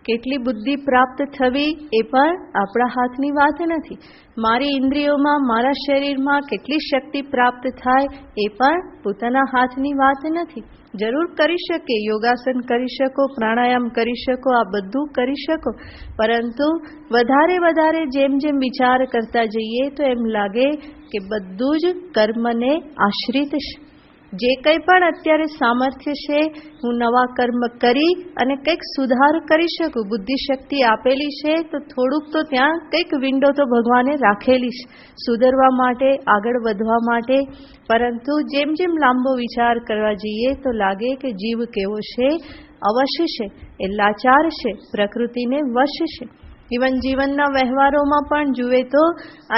કેટલી બુદ્ધિ પ્રાપ્ત થવી એ પણ આપણા હાથની વાત નથી. મારી ઇન્દ્રિયોમાં, મારા શરીરમાં કેટલી શક્તિ પ્રાપ્ત થાય એ પણ પોતાના હાથની વાત નથી. જરૂર કરી શકે, યોગાસન કરી શકો, પ્રાણાયામ કરી શકો, આ બધું કરી શકો, પરંતુ વધારે જેમ જેમ વિચાર કરતા જઈએ તો એમ લાગે કે બધું જ કર્મને આશ્રિત છે. જે કંઈ પણ અત્યારે સામર્થ્ય છે, હું નવા કર્મ કરી અને કંઈક સુધાર કરી શકું. બુદ્ધિ શક્તિ આપેલી છે તો થોડુંક તો ત્યાં કંઈક વિન્ડો તો ભગવાને રાખેલી છે સુધરવા માટે, આગળ વધવા માટે. પરંતુ જેમ જેમ લાંબો વિચાર કરવા જઈએ તો લાગે કે જીવ કેવો છે? અવશ્ય છે, એ લાચાર છે, પ્રકૃતિને વશ છે. ઇવન જીવનના વ્યવહારોમાં પણ જુએ તો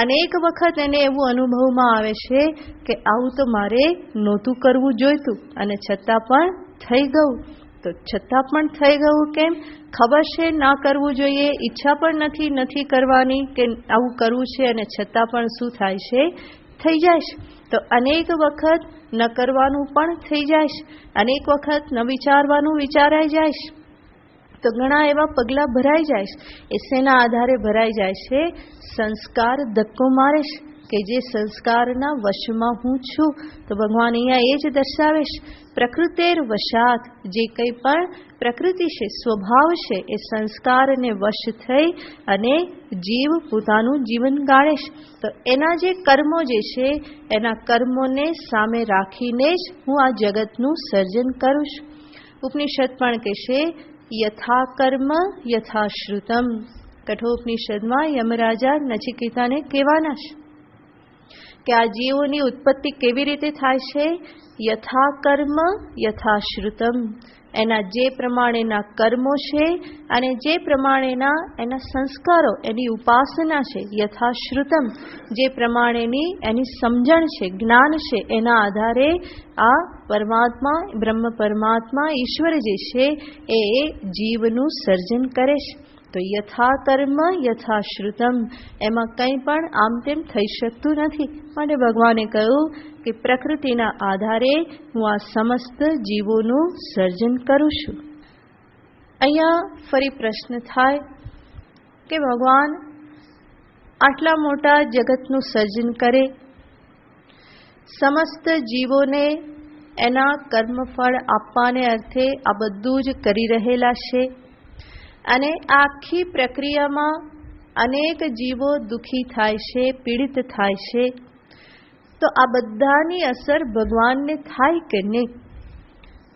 અનેક વખત એને એવું અનુભવમાં આવે છે કે આવું તો મારે નહોતું કરવું જોઈતું અને છતાં પણ થઈ ગયું. તો છતાં પણ થઈ ગયું કેમ? ખબર છે ના કરવું જોઈએ, ઈચ્છા પણ નથી કરવાની કે આવું કરવું છે, અને છતાં પણ શું થાય છે? થઈ જાય છે. તો અનેક વખત ન કરવાનું પણ થઈ જાય છે, અનેક વખત ન વિચારવાનું વિચારાઈ જાય છે. તો ઘણા એવા પગલાં ભરાઈ જાય છે. એ શેના આધારે ભરાઈ જાય છે? સંસ્કાર ધક્કો મારે છે કે જે સંસ્કારના વશમાં હું છું. તો ભગવાન અહીંયા એ જ દર્શાવે છે, પ્રકૃતિર વશાત, જે કંઈ પણ પ્રકૃતિ છે, સ્વભાવ છે, એ સંસ્કારને વશ થઈ અને જીવ પોતાનું જીવન ગાળે છે. તો એના જે કર્મો જે છે, એના કર્મોને સામે રાખીને જ હું આ જગતનું સર્જન કરું છું. ઉપનિષદ પણ કહેશે યથા કર્મ યથા શ્રુતમ. કઠોપનિષદમાં યમરાજા નચિકેતાને કહેવાના છે કે આ જીવોની ઉત્પત્તિ કેવી રીતે થાય છે? યથા કર્મ યથા શ્રુતમ. એના જે પ્રમાણેના કર્મો છે અને જે પ્રમાણેના એના સંસ્કારો, એની ઉપાસના છે, યથા શ્રુતમ, જે પ્રમાણેની એની સમજણ છે, જ્ઞાન છે, એના આધારે આ પરમાત્મા, બ્રહ્મ પરમાત્મા, ઈશ્વર જે છે એ જીવનું સર્જન કરે છે. તો યથા કર્મ યથા શ્રુતમ, એમાં કંઈ પણ આમ તેમ થઈ શકતું નથી. માટે ભગવાને કહ્યું કે પ્રકૃતિના આધારે હું આ સમસ્ત જીવોનું સર્જન કરું છું. અહીંયા ફરી પ્રશ્ન થાય કે ભગવાન આટલા મોટા જગતનું સર્જન કરે, સમસ્ત જીવોને એના કર્મફળ આપવાને અર્થે આ બધું જ કરી રહેલા છે, અને આખી પ્રક્રિયામાં અનેક જીવો દુઃખી થાય છે, પીડિત થાય છે. તો આ બધાની અસર ભગવાનને થાય કે નહીં?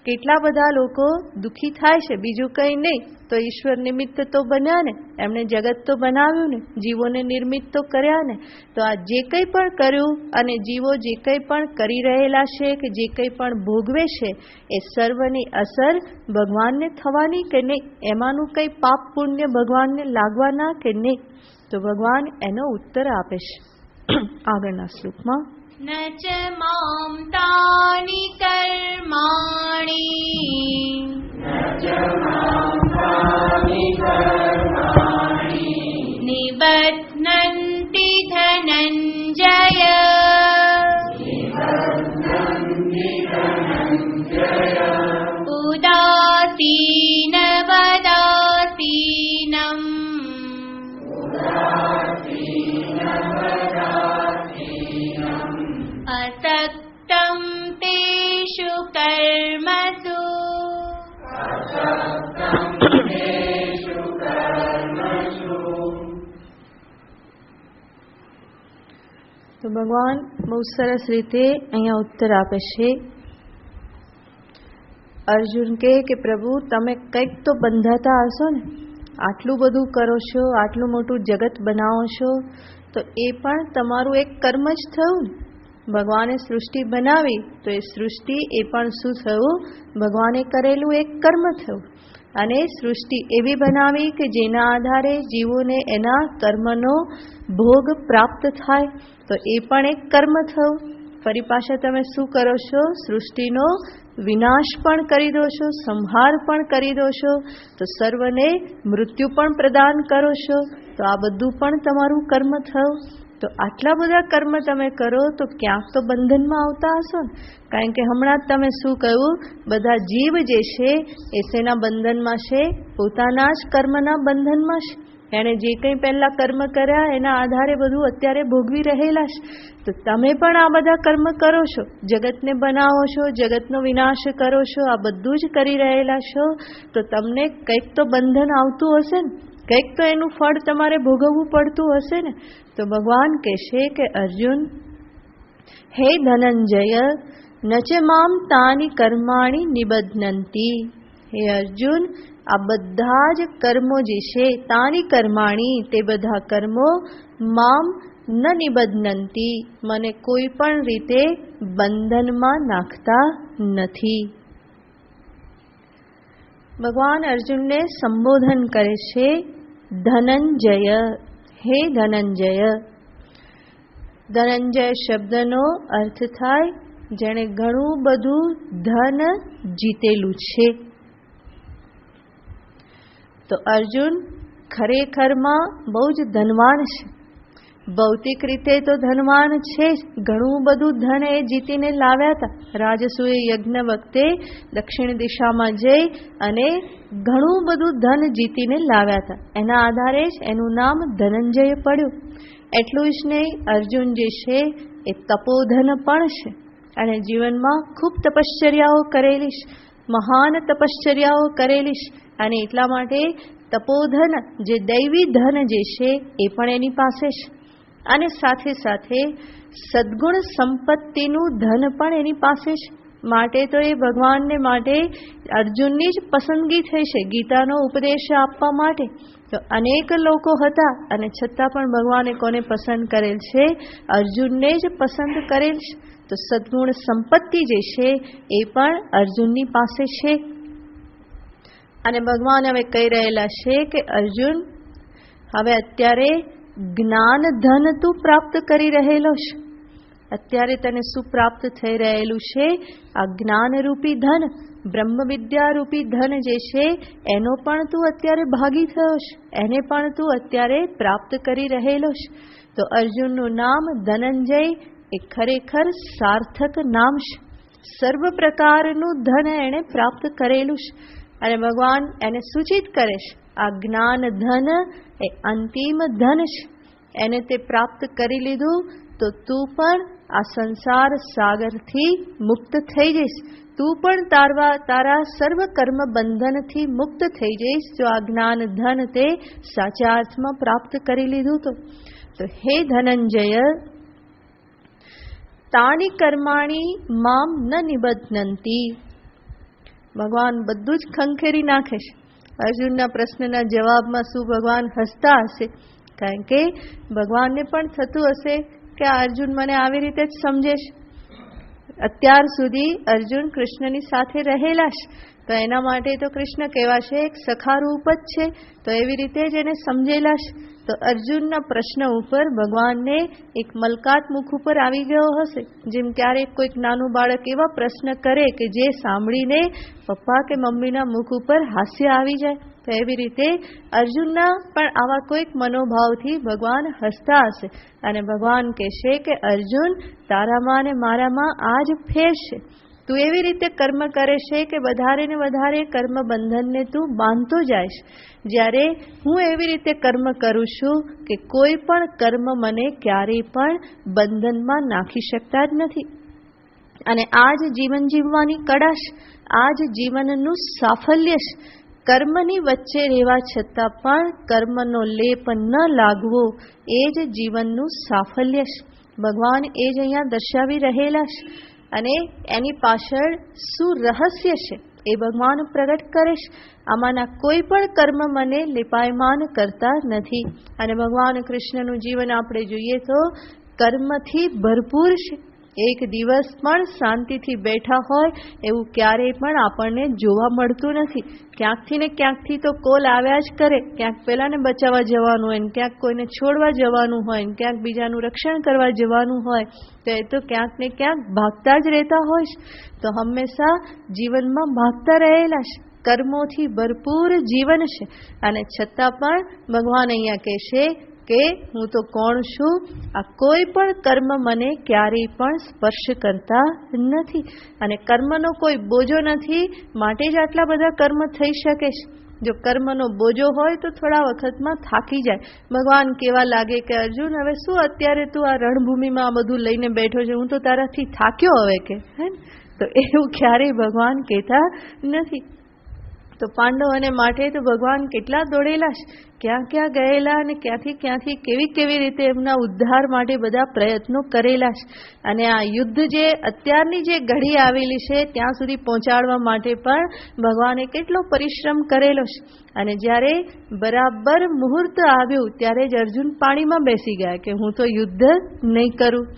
કેટલા બધા લોકો દુઃખી થાય છે, બીજું કંઈ નહીં તો ઈશ્વર નિમિત્ત તો બન્યા ને, એમણે જગત તો બનાવ્યું ને, જીવોને નિર્મિત તો કર્યા ને. તો આ જે કંઈ પણ કર્યું અને જીવો જે કંઈ પણ કરી રહેલા છે કે જે કંઈ પણ ભોગવે છે, એ સર્વની અસર ભગવાનને થવાની કે નહીં? એમાંનું કંઈ પાપ પુણ્ય ભગવાનને લાગવાના કે નહીં? તો ભગવાન એનો ઉત્તર આપે છે આગળના શ્લોકમાં. ન ચ મામ તાની કર્માણી નિબધ્નન્તિ धनञ्जय उदासीनवदासीनम् असक्तं तेषु कर्मसु તો ભગવાન બહુ સરસ રીતે અહીંયા ઉત્તર આપે છે. અર્જુન કે પ્રભુ તમે કંઈક તો બંધાતા હશો ને, આટલું બધું કરો છો, આટલું મોટું જગત બનાવો છો, તો એ પણ તમારું એક કર્મ જ થયું ને. ભગવાને સૃષ્ટિ બનાવી તો એ સૃષ્ટિ એ પણ શું થયું? ભગવાને કરેલું એક કર્મ થયું. અને સૃષ્ટિ એવી બનાવી કે જેના આધારે જીવોને એના કર્મનો ભોગ પ્રાપ્ત થાય, તો એ પણ એક કર્મ થયું. ફરી પાછા તમે શું કરો છો? સૃષ્ટિનો વિનાશ પણ કરી દો છો, સંહાર પણ કરી દો છો, તો સર્વને મૃત્યુ પણ પ્રદાન કરો છો, તો આ બધું પણ તમારું કર્મ થયું. તો આટલા બધા કર્મ તમે કરો તો ક્યાંક તો બંધનમાં આવતા હશો ને. કારણ કે હમણાં જ તમે શું કહ્યું? બધા જીવ જે છે એ શેના બંધનમાં છે? પોતાના જ કર્મના બંધનમાં છે. એણે જે કંઈ પહેલા કર્મ કર્યા એના આધારે બધું અત્યારે ભોગવી રહેલા છે. તો તમે પણ આ બધા કર્મ કરો છો, જગતને બનાવો છો, જગતનો વિનાશ કરો છો, આ બધું જ કરી રહેલા છો, તો તમને કંઈક તો બંધન આવતું હશે ને, કંઈક તો એનું ફળ તમારે ભોગવવું પડતું હશે ને. તો ભગવાન કહેશે કે અર્જુન, હે ધનંજય, નચ મામ તાની કર્માણી નિબધ્નંતી. હે અર્જુન, આ બધા જ કર્મો જે છે, તાની કર્માણી, તે બધા કર્મો, મામ ન નિબધ્નંતી, મને કોઈ પણ રીતે બંધનમાં નાખતા નથી. ભગવાન અર્જુનને સંબોધન કરે છે ધનંજય. હે ધનંજય. ધનંજય શબ્દનો અર્થ થાય જેણે ઘણું બધું ધન જીતેલું છે. તો અર્જુન ખરેખરમાં બહુ જ ધનવાન છે. ભૌતિક રીતે તો ધનવાન છે જ, ઘણું બધું ધન એ જીતીને લાવ્યા હતા. રાજસૂય યજ્ઞ વખતે દક્ષિણ દિશામાં જઈ અને ઘણું બધું ધન જીતીને લાવ્યા હતા. એના આધારે જ એનું નામ ધનંજય પડ્યું. એટલું જ નહીં, અર્જુન જે છે એ તપોધન પણ છે અને જીવનમાં ખૂબ તપશ્ચર્યાઓ કરેલી છે, મહાન તપશ્ચર્યાઓ કરેલી છે. અને એટલા માટે તપોધન, જે દૈવી ધન જે છે એ પણ એની પાસે છે. અને સાથે સાથે સદ્ગુણ સંપત્તિનું ધન પણ એની પાસે છે. માટે તો એ ભગવાનને માટે અર્જુનની જ પસંદગી થઈ છે ગીતાનો ઉપદેશ આપવા માટે. તો અનેક લોકો હતા અને છતાં પણ ભગવાને કોને પસંદ કરેલ છે? અર્જુનને જ પસંદ કરેલ છે. તો સદ્ગુણ સંપત્તિ જે છે એ પણ અર્જુનની પાસે છે. અને ભગવાન હવે કહી રહેલા છે કે અર્જુન, હવે અત્યારે જ્ઞાન ધન તું પ્રાપ્ત કરી રહેલો છે. અત્યારે તને શું પ્રાપ્ત થઈ રહેલું છે? આ જ્ઞાનરૂપી ધન, બ્રહ્મ વિદ્યારૂપી ધન જે છે એનો પણ તું અત્યારે ભાગી થયો છે, એને પણ તું અત્યારે પ્રાપ્ત કરી રહેલો છે. તો અર્જુનનું નામ ધનંજય એ ખરેખર સાર્થક નામ છે. સર્વ પ્રકારનું ધન એણે પ્રાપ્ત કરેલું છે. અને ભગવાન એને સૂચિત કરે છે, આ જ્ઞાન ધન એ અંતિમ ધન છે. એને તે પ્રાપ્ત કરી લીધું તો તું પણ આ સંસાર સાગરથી મુક્ત થઈ જઈશ. તું પણ તારા સર્વ કર્મ બંધનથી મુક્ત થઈ જઈશ જો આ જ્ઞાન ધન તે સાચા અર્થમાં પ્રાપ્ત કરી લીધું તો હે ધનંજય, તાની કર્માણી મામ ન નિબધ્નંતી. ભગવાન બધું જ ખંખેરી નાખે છે. અર્જુનના પ્રશ્નના જવાબમાં શું ભગવાન હસતા હશે? કારણ કે ભગવાનને પણ થતું હશે કે આ અર્જુન મને આવી રીતે જ સમજે છે. અત્યાર સુધી અર્જુન કૃષ્ણની સાથે રહેલા છે, તો એના માટે તો કૃષ્ણ કહેવાશે એક સખારૂપ જ છે. તો એવી રીતે જ એને સમજેલા છે. તો અર્જુનના પ્રશ્ન ઉપર ભગવાનને એક મલકાત મુખ ઉપર આવી ગયો હશે. જેમ ક્યારેક કોઈક નાનું બાળક એવા પ્રશ્ન કરે કે જે સાંભળીને પપ્પા કે મમ્મીના મુખ ઉપર હાસ્ય આવી જાય. તો એવી રીતે અર્જુનના પણ આવા કોઈક મનોભાવથી ભગવાન હસતા હશે અને ભગવાન કહેશે કે અર્જુન, તારામાં અને મારામાં આ જ ફેર છે. તું એવી રીતે કર્મ કરે છે કે વધારે ને વધારે કર્મ બંધનને તું બાંધતો જાય. જ્યારે હું એવી રીતે કર્મ કરું છું કે કોઈ પણ કર્મ મને ક્યારેય પણ બંધનમાં નાખી શકતા જ નથી. અને આ જ જીવન જીવવાની કળા છે, આ જ જીવનનું સાફલ્ય છે. કર્મની વચ્ચે રહેવા છતાં પણ કર્મનો લેપ ન લાગવો એ જ જીવનનું સાફલ્ય છે. ભગવાન એ જ અહીંયા દર્શાવી રહેલા છે. અને એની પાછળ શું રહસ્ય છે એ ભગવાન પ્રગટ કરે છે. આમાંના કોઈ પણ કર્મ મને લિપાયમાન કરતા નથી. અને ભગવાન કૃષ્ણનું જીવન આપણે જોઈએ તો કર્મથી ભરપૂર છે. એક દિવસ પણ શાંતિથી બેઠા હોય એવું ક્યારેય પણ આપણને જોવા મળતું નથી. ક્યાંકથી ને ક્યાંકથી તો કોલ આવ્યા જ કરે. ક્યાંક પેલાને બચાવવા જવાનું હોય, ક્યાંક કોઈને છોડવા જવાનું હોય, ક્યાંક બીજાનું રક્ષણ કરવા જવાનું હોય, તો એ તો ક્યાંક ને ક્યાંક ભાગતા જ રહેતા હોય. તો હંમેશા જીવનમાં ભાગતા રહેલા છે. કર્મોથી ભરપૂર જીવન છે. અને છતાં પણ ભગવાન અહીંયા કહેશે કે હું તો કોણ છું? આ કોઈ પણ કર્મ મને ક્યારેય પણ સ્પર્શ કરતા નથી. અને કર્મનો કોઈ બોજો નથી, માટે જ આટલા બધા કર્મ થઈ શકે છે. જો કર્મનો બોજો હોય તો થોડા વખતમાં થાકી જાય. ભગવાન કેવા લાગે કે અર્જુન, હવે શું અત્યારે તું આ રણભૂમિમાં આ બધું લઈને બેઠો છે, હું તો તારાથી થાક્યો હવે કે. તો એવું ક્યારેય ભગવાન કહેતા નથી. તો પાંડવોને માટે તો ભગવાન કેટલા દોડેલા છે, ક્યાં ક્યાં ગયેલા અને ક્યાંથી કેવી રીતે એમના ઉદ્ધાર માટે બધા પ્રયત્નો કરેલા છે. અને આ યુદ્ધ જે અત્યારની જે ઘડી આવેલી છે ત્યાં સુધી પહોંચાડવા માટે પણ ભગવાને કેટલો પરિશ્રમ કરેલો છે. અને જ્યારે બરાબર મુહૂર્ત આવ્યું ત્યારે જ અર્જુન પાણીમાં બેસી ગયા કે હું તો યુદ્ધ નહીં કરું.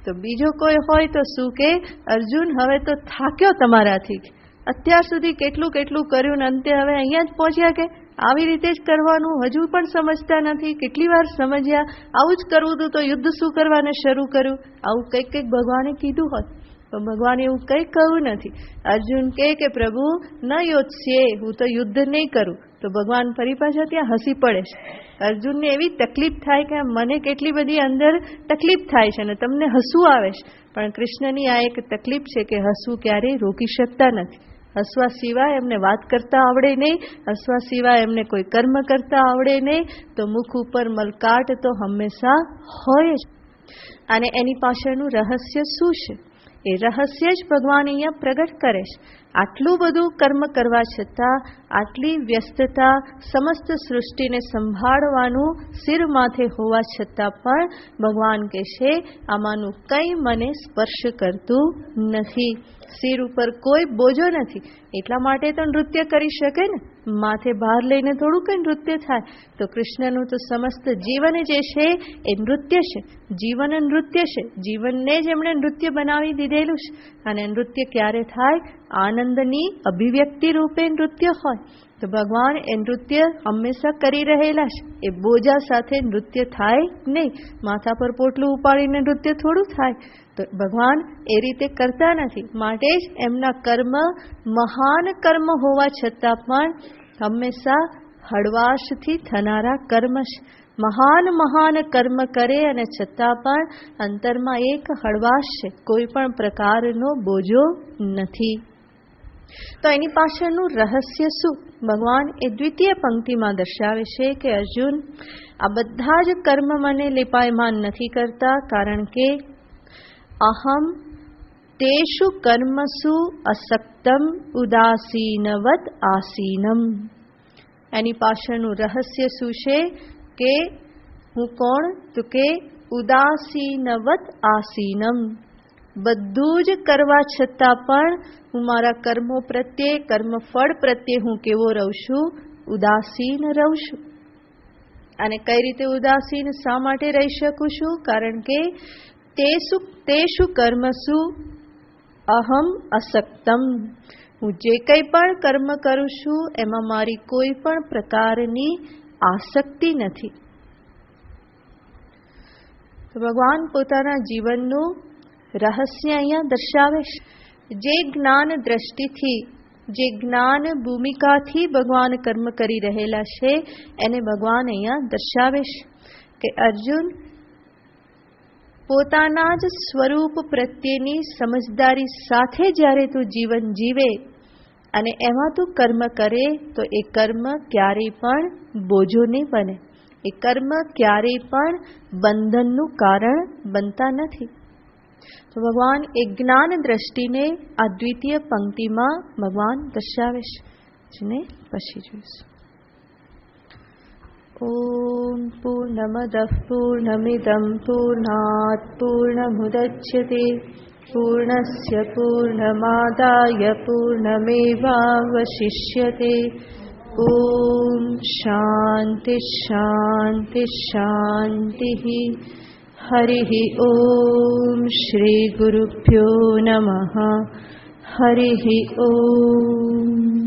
તો બીજો કોઈ હોય તો શું કે અર્જુન, હવે તો થાક્યો તમારાથી, અત્યાર સુધી કેટલું કર્યું ને અંતે હવે અહીંયા જ પહોંચ્યા કે આવી રીતે જ કરવાનું, હજુ પણ સમજતા નથી. કેટલી વાર સમજ્યા, આવું જ કરવું હતું તો યુદ્ધ શું કરવાને શરૂ કર્યું. આવું કંઈક ભગવાને કીધું હોત, તો ભગવાને એવું કંઈ કહ્યું નથી. અર્જુન કે પ્રભુ ન યોત્સ્યે, હું તો યુદ્ધ નહીં કરું. તો ભગવાન ફરી પાછા ત્યાં હસી પડે છે. અર્જુનને એવી તકલીફ થાય કે મને કેટલી બધી અંદર તકલીફ થાય છે અને તમને હસવું આવે છે. પણ કૃષ્ણની આ એક તકલીફ છે કે હસવું ક્યારેય રોકી શકતા નથી. હસવા સિવાય એમને વાત કરતા આવડે નહીં, હસવા સિવાય એમને કોઈ કર્મ કરતા આવડે નહીં. તો મુખ ઉપર મલકાટ તો હંમેશા હોય જ. અને એની પાછળનું રહસ્ય શું છે એ રહસ્ય જ ભગવાન અહીંયા પ્રગટ કરે છે. આટલું બધું કર્મ કરવા છતાં, આટલી વ્યસ્તતા, સમસ્ત સૃષ્ટિને સંભાળવાનું સિર માથે હોવા છતાં પણ ભગવાન કહેશે આમાંનું કંઈ મને સ્પર્શ કરતું નથી. સિર ઉપર કોઈ બોજો નથી, એટલા માટે તો નૃત્ય કરી શકે ને. માથે ભાર લઈને થોડું કંઈ નૃત્ય થાય. તો કૃષ્ણનું તો સમસ્ત જીવન જે છે એ નૃત્ય છે. જીવન નૃત્ય છે. જીવનને જ એમણે નૃત્ય બનાવી દીધેલું છે. અને નૃત્ય ક્યારે થાય? આનંદની અભિવ્યક્તિ રૂપે નૃત્ય હોય. તો ભગવાન એ નૃત્ય હંમેશા કરી રહેલા છે. એ બોજા સાથે નૃત્ય થાય નહીં. માથા પર પોટલું ઉપાડીને નૃત્ય થોડું થાય. તો ભગવાન એ રીતે કરતા નથી. માટે જ એમના કર્મ મહાન કર્મ હોવા છતાં પણ હંમેશા હળવાશથી થનારા કર્મ છે. મહાન કર્મ કરે અને છતાં પણ અંતરમાં એક હળવાશ છે, કોઈ પણ પ્રકારનો બોજો નથી. તો એની પાછળનું રહસ્ય શું? ભગવાન એ દ્વિતીય પંક્તિમાં દર્શાવે છે કે અર્જુન, આ બધા જ કર્મ મને લિપાયમાન નથી કરતા, કારણ કે અહમ તેષુ કર્મસુ અસક્તમ ઉદાસીનવત આસીનમ. એની પાછળનું રહસ્ય શું છે કે હું કોણ? તો કે ઉદાસીનવત આસીનમ. બધું જ કરવા છતાં પણ હું મારા કર્મો પ્રત્યે, કર્મફળ પ્રત્યે હું કેવો રહું છું? ઉદાસીન રહું છું. અને કઈ રીતે ઉદાસીન શા માટે રહી શકું છું? કારણ કે તેષુ કર્મસુ અહમ અસક્તમ. હું જે કંઈ પણ કર્મ કરું છું એમાં મારી કોઈ પણ પ્રકારની આસક્તિ નથી. તો ભગવાન પોતાના જીવનનું રહસ્ય અહીંયા દર્શાવે છે. જે જ્ઞાન દ્રષ્ટિથી, જે જ્ઞાન ભૂમિકાથી ભગવાન કર્મ કરી રહેલા છે એને ભગવાન અહીંયા દર્શાવે છે કે અર્જુન, પોતાના જ સ્વરૂપ પ્રત્યેની સમજદારી સાથે જ્યારે તું જીવન જીવે અને એમાં તું કર્મ કરે તો એ કર્મ ક્યારેય પણ બોજો નહીં બને. એ કર્મ ક્યારેય પણ બંધનનું કારણ બનતા નથી. તો ભગવાન એ જ્ઞાન દ્રષ્ટિને આ દ્વિતીય પંક્તિમાં ભગવાન દર્શાવે છે, જેને પછી જોઈશું. ઓમ પૂર્ણમદઃ પૂર્ણમિદં પૂર્ણાત પૂર્ણમુદચ્યતે પૂર્ણસ્ય પૂર્ણમાદાય પૂર્ણમેવાવશિષ્યતે. ઓમ શાંતિ શાંતિ શાંતિ. હરિઃ ઓમ શ્રી ગુરુભ્યો નમઃ. હરિઃ ઓમ.